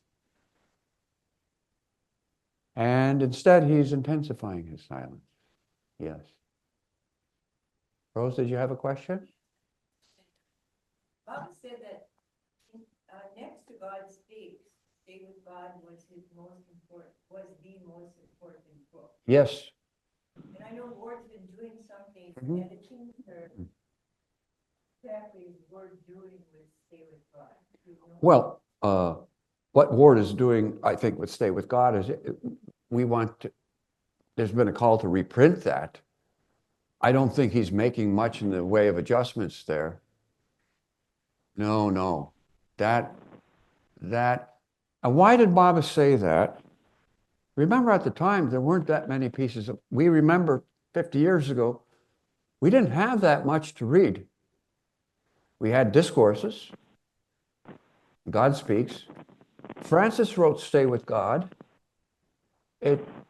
And instead, he's intensifying his silence. Yes. Rose, did you have a question? Bob said that next to God speaks, Stay with God was the most important book. Yes. And I know Ward's been doing something, Mhm. and the King's exactly is Ward doing with Stay with God. You know? Well, what Ward is doing, I think, with Stay with God is there's been a call to reprint that. I don't think he's making much in the way of adjustments there. No. And why did Baba say that? Remember at the time, there weren't that many pieces we remember 50 years ago, we didn't have that much to read. We had discourses. God speaks. Francis wrote Stay with God.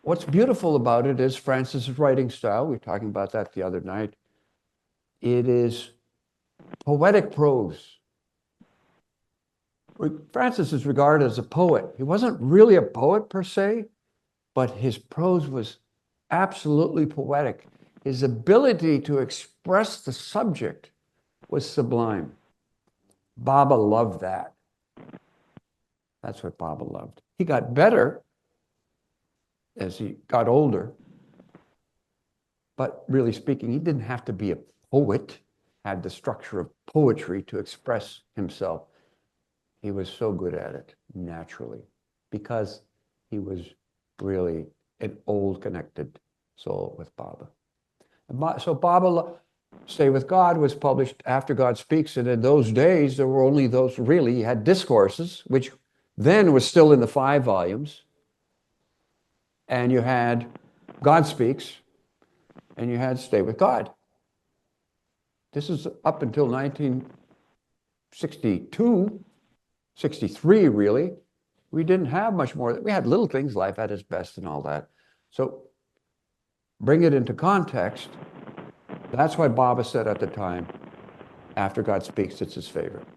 What's beautiful about it is Francis's writing style. We were talking about that the other night. It is poetic prose. Francis is regarded as a poet. He wasn't really a poet per se, but his prose was absolutely poetic. His ability to express the subject was sublime. Baba loved that. That's what Baba loved. He got better as he got older, but really speaking, he didn't have to be a poet, had the structure of poetry to express himself. He was so good at it naturally because he was really an old connected soul with Baba. So Baba Stay with God was published after God Speaks, and in those days there were only those really. He had discourses, which then was still in the 5 volumes, and you had God Speaks, and you had Stay with God. This is up until 1962, 63 really. We didn't have much more. We had little things, life at its best and all that. So bring it into context. That's why Baba said at the time, after God Speaks, it's his favorite.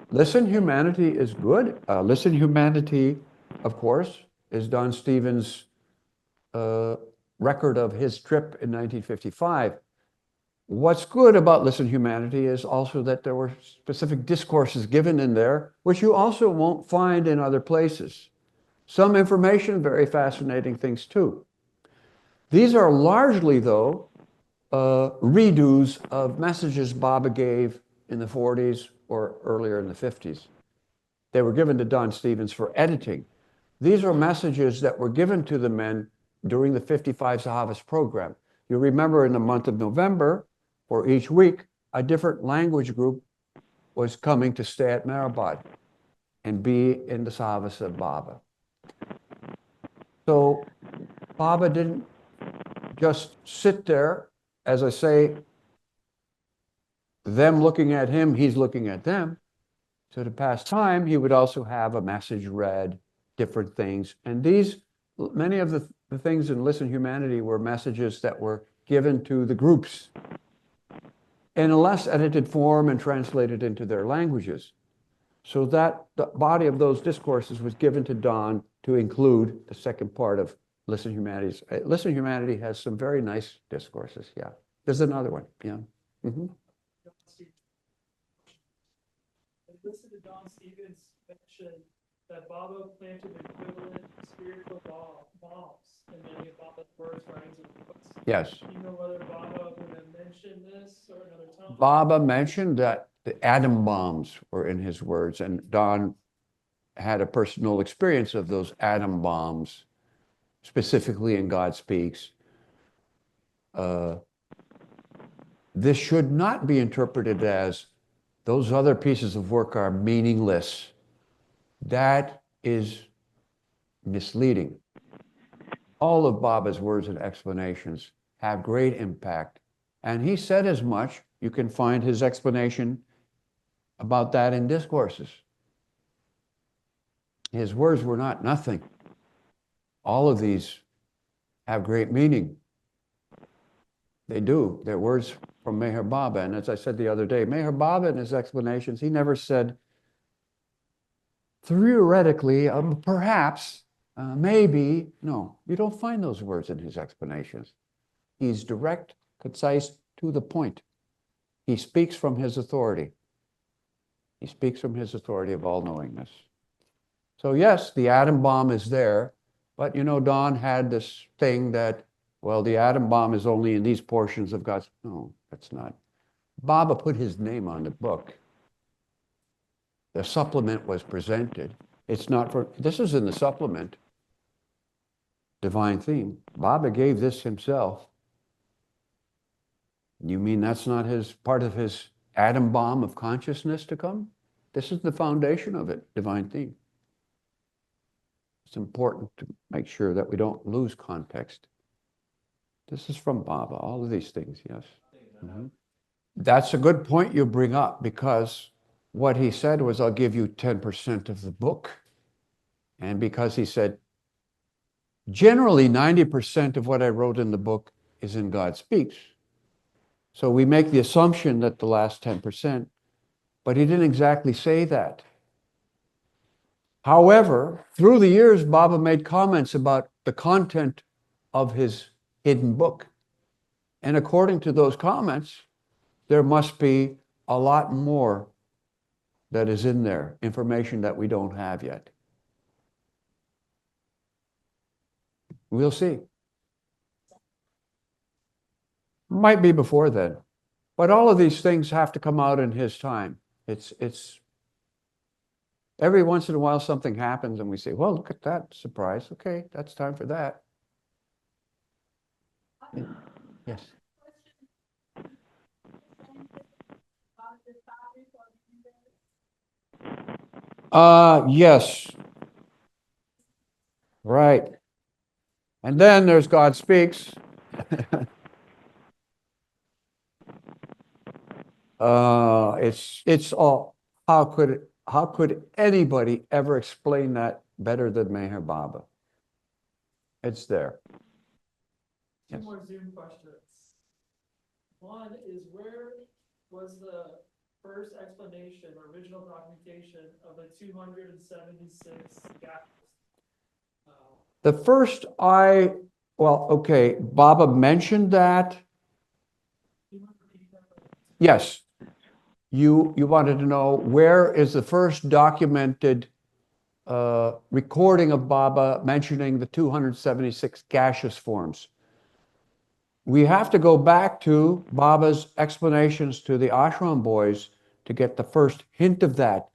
Listen, Humanity is good. Listen, Humanity, of course, is Don Stevens' record of his trip in 1955. What's good about Listen, Humanity is also that there were specific discourses given in there, which you also won't find in other places. Some information, very fascinating things too. These are largely, though, redos of messages Baba gave in the 40s or earlier in the 50s. They were given to Don Stevens for editing. These are messages that were given to the men during the 55 Sahavas program. You remember in the month of November, for each week, a different language group was coming to stay at Meherabode and be in the Sahavas of Baba. So Baba didn't just sit there, as I say, them looking at him, he's looking at them. So to pass time, he would also have a message read, different things. And many of the things in Listen Humanity were messages that were given to the groups in a less edited form and translated into their languages. So that the body of those discourses was given to Don to include the second part of Listen Humanity. Listen Humanity has some very nice discourses, yeah. There's another one, yeah. Mm-hmm. Listen to Don Stevens mention that Baba planted equivalent spiritual bombs in many of Baba's words, writings, and books. Yes. Do you know whether Baba would have mentioned this or another time? Baba mentioned that the atom bombs were in his words, and Don had a personal experience of those atom bombs, specifically in God Speaks. This should not be interpreted as those other pieces of work are meaningless. That is misleading. All of Baba's words and explanations have great impact. And he said as much. You can find his explanation about that in discourses. His words were not nothing. All of these have great meaning. They do. They're words from Meher Baba. And as I said the other day, Meher Baba in his explanations, he never said, theoretically, perhaps, maybe. No, you don't find those words in his explanations. He's direct, concise, to the point. He speaks from his authority. He speaks from his authority of all-knowingness. So yes, the atom bomb is there, but you know, Don had this thing that, well, the atom bomb is only in these portions of God's. No, that's not. Baba put his name on the book. The supplement was presented. It's not for, this is in the supplement, Divine Theme. Baba gave this himself. You mean that's not part of his atom bomb of consciousness to come? This is the foundation of it, Divine Theme. It's important to make sure that we don't lose context. This is from Baba, all of these things, yes. Mhm. That's a good point you bring up, because what he said was, I'll give you 10% of the book. And because he said, generally 90% of what I wrote in the book is in God Speaks. So we make the assumption that the last 10%, but he didn't exactly say that. However, through the years, Baba made comments about the content of his hidden book. And according to those comments, there must be a lot more that is in there, information that we don't have yet. We'll see. Might be before then. But all of these things have to come out in his time. It's every once in a while something happens and we say, well, look at that surprise. Okay, that's time for that. Yes. Yes. Right. And then there's God Speaks. It's all, how could anybody ever explain that better than Meher Baba? It's there. Two Yes. more Zoom questions. One is, where was the first explanation or original documentation of the 276 gaps? The first well, okay, Baba mentioned that. Do you want to repeat that? Yes. You wanted to know, where is the first documented recording of Baba mentioning the 276 gaseous forms? We have to go back to Baba's explanations to the ashram boys to get the first hint of that.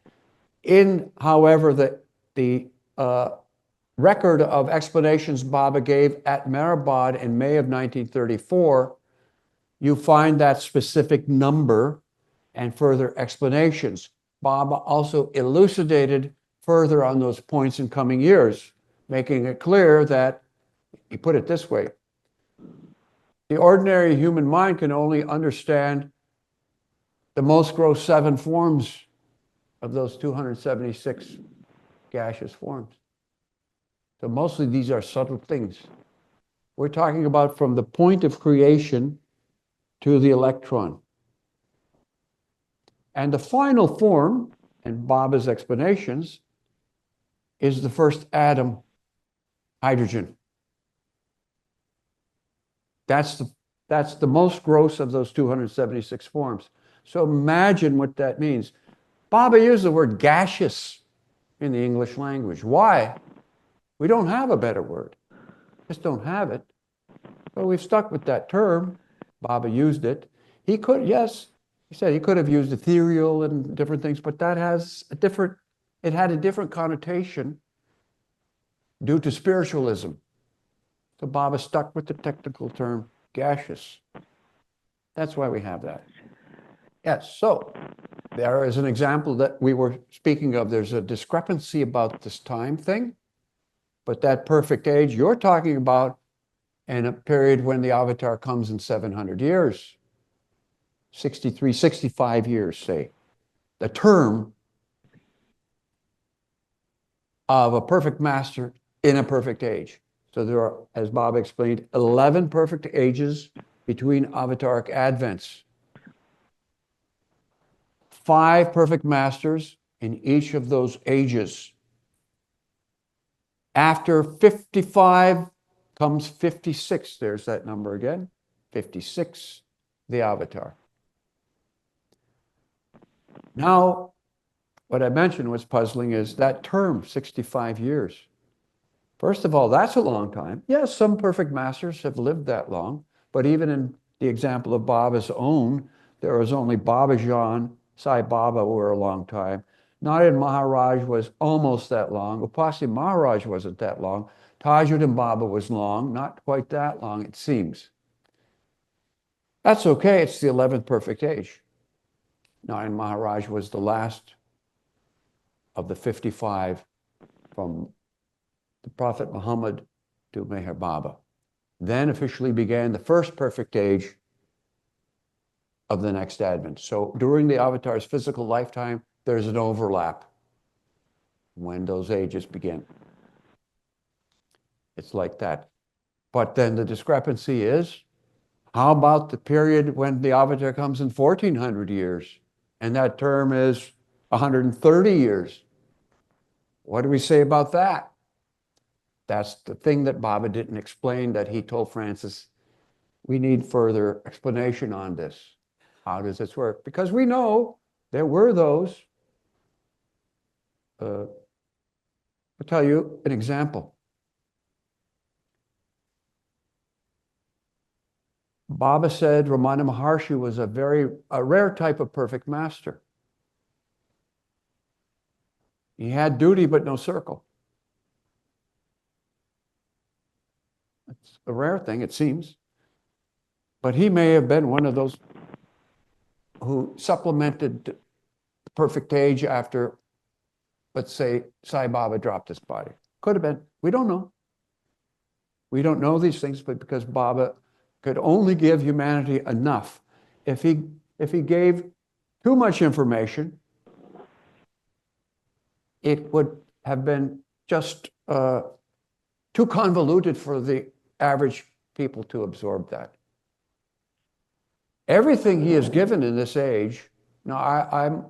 However, the record of explanations Baba gave at Meherabode in May of 1934, you find that specific number and further explanations. Baba also elucidated further on those points in coming years, making it clear that, he put it this way, the ordinary human mind can only understand the most gross 7 forms of those 276 gaseous forms. So mostly these are subtle things. We're talking about from the point of creation to the electron. And the final form, in Baba's explanations, is the first atom, hydrogen. That's the most gross of those 276 forms. So imagine what that means. Baba used the word gaseous in the English language. Why? We don't have a better word. Just don't have it. So we've stuck with that term. Baba used it. He could, yes, he said he could have used ethereal and different things, but that it had a different connotation due to spiritualism. So Baba stuck with the technical term gaseous. That's why we have that. Yes, so there is an example that we were speaking of. There's a discrepancy about this time thing, but that perfect age you're talking about in a period when the avatar comes in 700 years, 63, 65 years, say. The term of a perfect master in a perfect age. So there are, as Bob explained, 11 perfect ages between avataric advents. 5 perfect masters in each of those ages. After 55 comes 56. There's that number again. 56, the avatar. Now, what I mentioned was puzzling is that term, 65 years. First of all, that's a long time. Yes, some perfect masters have lived that long, but even in the example of Baba's own, there was only Babajan, Sai Baba were a long time. Nordeen Maharaj was almost that long. Upasi Maharaj wasn't that long. Tajuddin Baba was long, not quite that long, it seems. That's okay, it's the 11th perfect age. Nordeen Maharaj was the last of the 55 from the Prophet Muhammad to Meher Baba. Then officially began the first perfect age of the next advent. So during the avatar's physical lifetime, there's an overlap when those ages begin. It's like that. But then the discrepancy is, how about the period when the avatar comes in 1400 years? And that term is 130 years. What do we say about that? That's the thing that Baba didn't explain, that he told Francis, we need further explanation on this. How does this work? Because we know there were those. I'll tell you an example. Baba said Ramana Maharshi was a rare type of perfect master. He had duty but no circle. It's a rare thing, it seems. But he may have been one of those who supplemented the perfect age after, let's say, Sai Baba dropped his body. Could have been. We don't know. We don't know these things, but because Baba could only give humanity enough. If he gave too much information, it would have been just too convoluted for the average people to absorb that. Everything he has given in this age, now I'm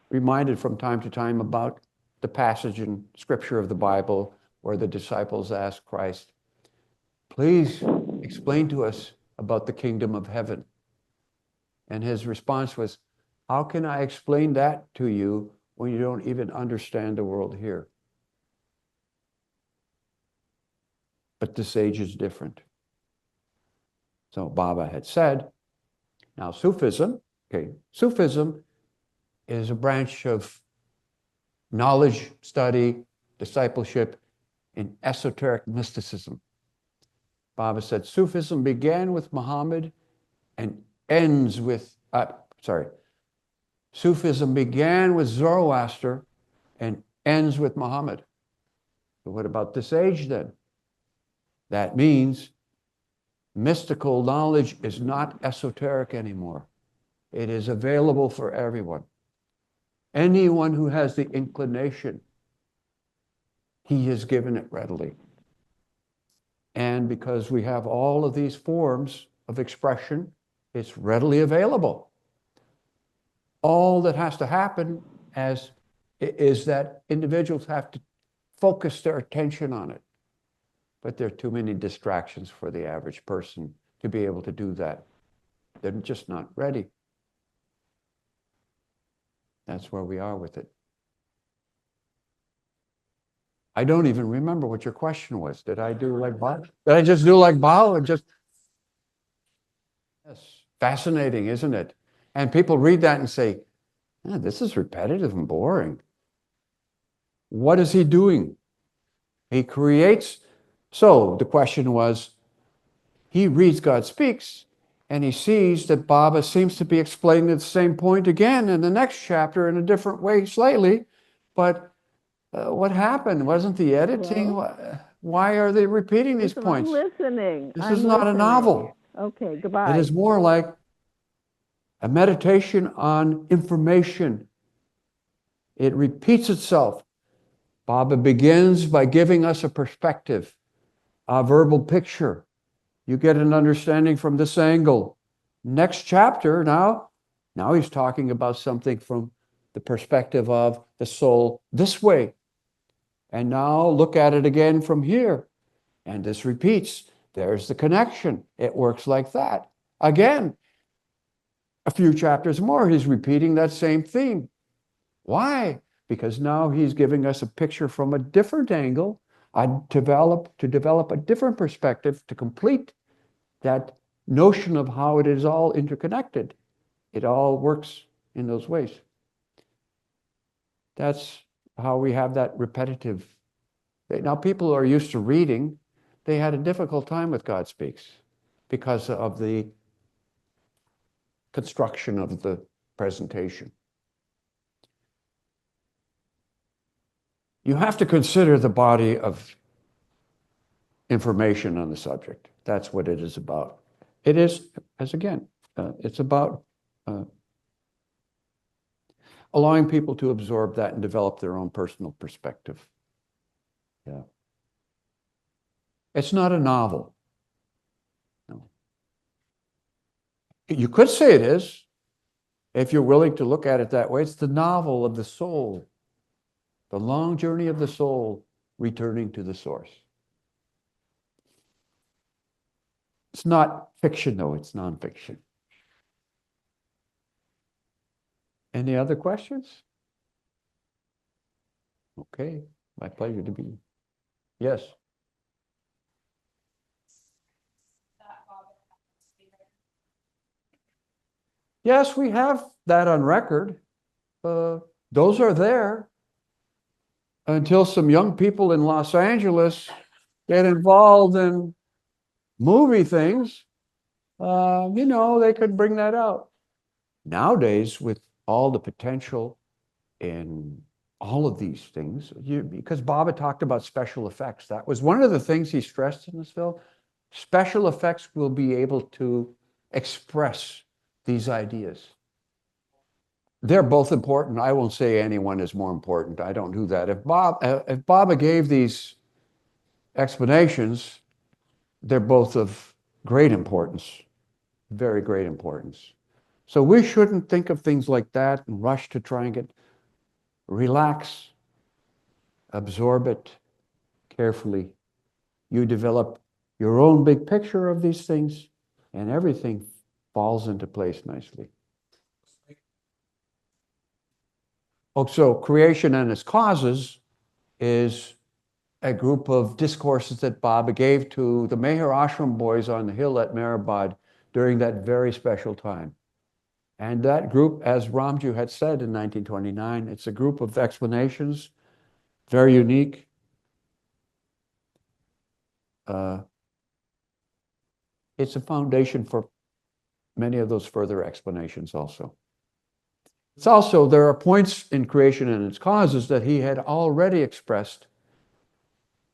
reminded from time to time about the passage in Scripture of the Bible where the disciples asked Christ, please explain to us about the kingdom of heaven. And his response was, how can I explain that to you when you don't even understand the world here? But this age is different. So Baba had said, now Sufism is a branch of knowledge, study, discipleship in esoteric mysticism. Baba said Sufism began with Muhammad and ends with, Sufism began with Zoroaster and ends with Muhammad. So what about this age then? That means mystical knowledge is not esoteric anymore. It is available for everyone. Anyone who has the inclination, he has given it readily. And because we have all of these forms of expression, it's readily available. All that has to happen is that individuals have to focus their attention on it. But there are too many distractions for the average person to be able to do that. They're just not ready. That's where we are with it. I don't even remember what your question was. Did I do like Bao? Did I just do like Bao and just... Yes, fascinating, isn't it? And people read that and say, this is repetitive and boring. What is he doing? He creates. So the question was, he reads God Speaks, and he sees that Baba seems to be explaining the same point again in the next chapter in a different way slightly, but what happened? Wasn't the editing? Hello? Why are they repeating these Listen, points? I'm listening. This is not a novel. Okay, goodbye. It is more like a meditation on information. It repeats itself. Baba begins by giving us a perspective, a verbal picture. You get an understanding from this angle. Next chapter, now he's talking about something from the perspective of the soul this way. And now look at it again from here. And this repeats. There's the connection. It works like that. Again, a few chapters more, he's repeating that same theme. Why? Because now he's giving us a picture from a different angle, to develop a different perspective to complete that notion of how it is all interconnected. It all works in those ways. That's how we have that repetitive. Now, people who are used to reading, they had a difficult time with God Speaks because of the construction of the presentation. You have to consider the body of information on the subject. That's what it is about. It is, as again, it's about allowing people to absorb that and develop their own personal perspective. Yeah. It's not a novel. No. You could say it is, if you're willing to look at it that way. It's the novel of the soul, the long journey of the soul returning to the source. It's not fiction, though. It's nonfiction. Any other questions? Okay, my pleasure to be. Yes. Yes, we have that on record. Those are there until some young people in Los Angeles get involved in movie things. They could bring that out. Nowadays, with all the potential in all of these things, because Bob had talked about special effects. That was one of the things he stressed in this film. Special effects will be able to express these ideas. They're both important. I won't say anyone is more important. I don't do that. If Bob gave these explanations, they're both of great importance, very great importance. So we shouldn't think of things like that and rush to try and relax, absorb it carefully. You develop your own big picture of these things, and everything falls into place nicely. So creation and its causes is a group of discourses that Bob gave to the Meher Ashram boys on the hill at Meherabode during that very special time. And that group, as Ramju had said in 1929, it's a group of explanations, very unique. It's a foundation for many of those further explanations also. It's also, there are points in creation and its causes that he had already expressed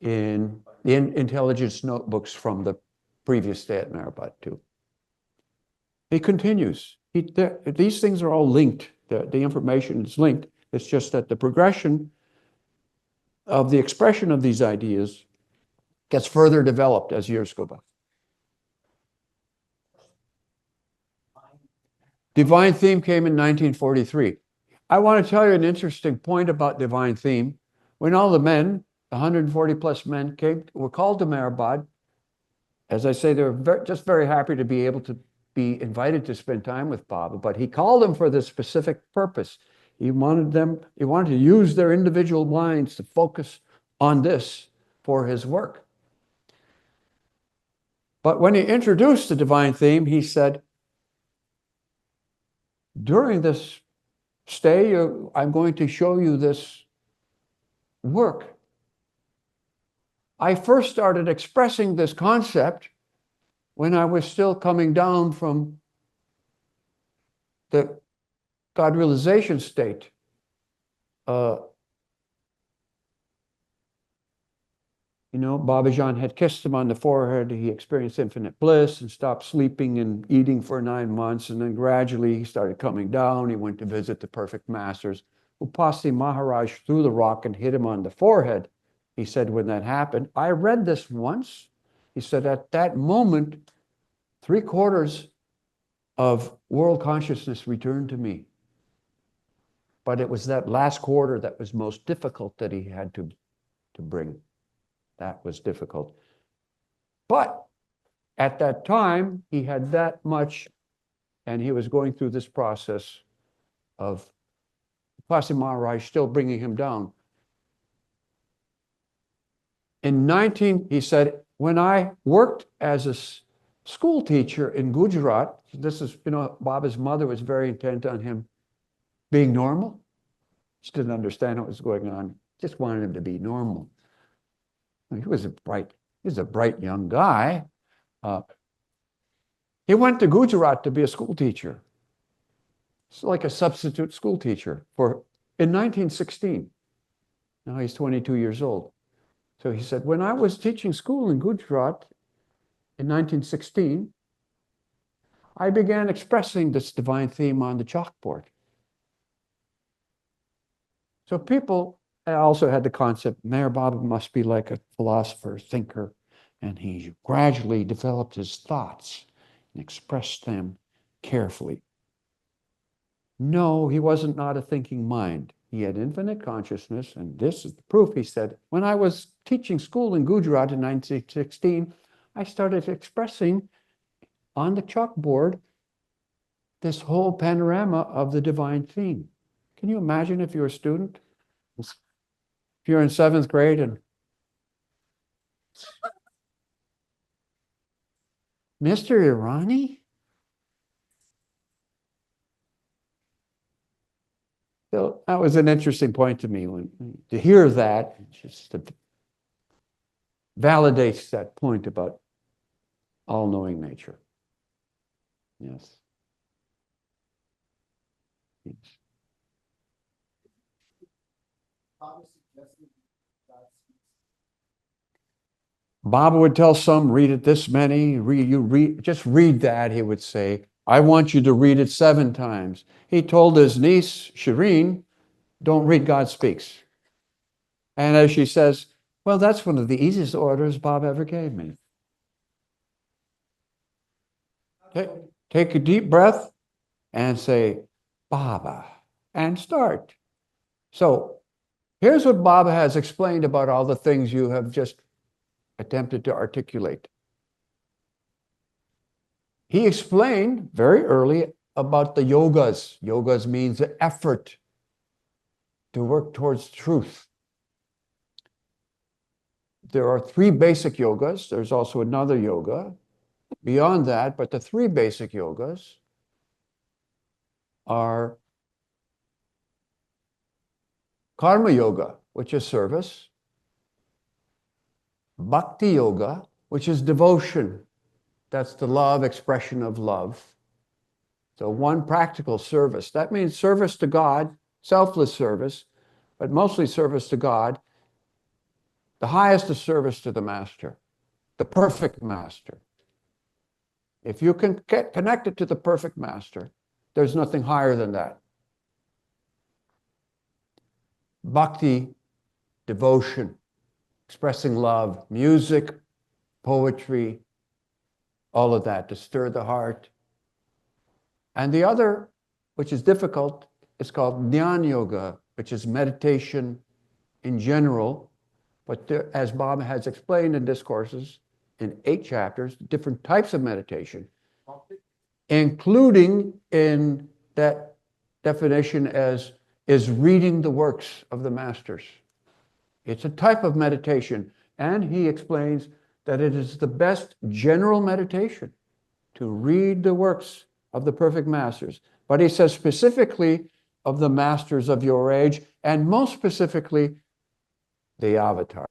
in intelligence notebooks from the previous stay at Meherabode too. He continues. These things are all linked. The information is linked. It's just that the progression of the expression of these ideas gets further developed as years go by. Divine Theme came in 1943. I want to tell you an interesting point about Divine Theme. When all the men, 140 plus men, were called to Meherabode, as I say, they were just very happy to be able to be invited to spend time with Baba, but he called them for this specific purpose. He wanted to use their individual minds to focus on this for his work. But when he introduced the Divine Theme, he said, during this stay, I'm going to show you this work. I first started expressing this concept when I was still coming down from the God realization state. Babajan had kissed him on the forehead. He experienced infinite bliss and stopped sleeping and eating for 9 months. And then gradually he started coming down. He went to visit the perfect masters. Upasi Maharaj threw the rock and hit him on the forehead. He said, when that happened, I read this once. He said, at that moment, 3/4 of world consciousness returned to me. But it was that last quarter that was most difficult that he had to bring. That was difficult. But at that time, he had that much, and he was going through this process of Upasi Maharaj still bringing him down. He said, when I worked as a school teacher in Gujarat, this is, Baba's mother was very intent on him being normal. She didn't understand what was going on. Just wanted him to be normal. He was a bright young guy. He went to Gujarat to be a school teacher. It's like a substitute school teacher in 1916. Now he's 22 years old. So he said, when I was teaching school in Gujarat in 1916, I began expressing this divine theme on the chalkboard. So people also had the concept, Meher Baba must be like a philosopher, thinker, and he gradually developed his thoughts and expressed them carefully. No, he wasn't not a thinking mind. He had infinite consciousness, and this is the proof. He said, when I was teaching school in Gujarat in 1916, I started expressing on the chalkboard this whole panorama of the divine theme. Can you imagine if you're a student? If you're in 7th grade and Mr. Irani? So that was an interesting point to me to hear that, just validates that point about all-knowing nature. Yes. Yes. Baba would tell some, read it this many, just read that, he would say. I want you to read it 7 times. He told his niece, Shireen, don't read God Speaks. And as she says, well, that's one of the easiest orders Bob ever gave me. Take a deep breath and say, Baba, and start. So here's what Baba has explained about all the things you have just attempted to articulate. He explained very early about the yogas. Yogas means the effort to work towards truth. There are 3 basic yogas. There's also another yoga beyond that, but the 3 basic yogas are karma yoga, which is service, bhakti yoga, which is devotion. That's the love, expression of love. So one practical service. That means service to God, selfless service, but mostly service to God. The highest is service to the master, the perfect master. If you can get connected to the perfect master, there's nothing higher than that. Bhakti, devotion, expressing love, music, poetry, all of that to stir the heart. And the other, which is difficult, is called Jnana Yoga, which is meditation in general. But there, as Bob has explained in discourses in 8 chapters, different types of meditation, including in that definition as is reading the works of the masters. It's a type of meditation, and he explains that it is the best general meditation to read the works of the perfect masters. But he says specifically of the masters of your age, and most specifically, the avatar.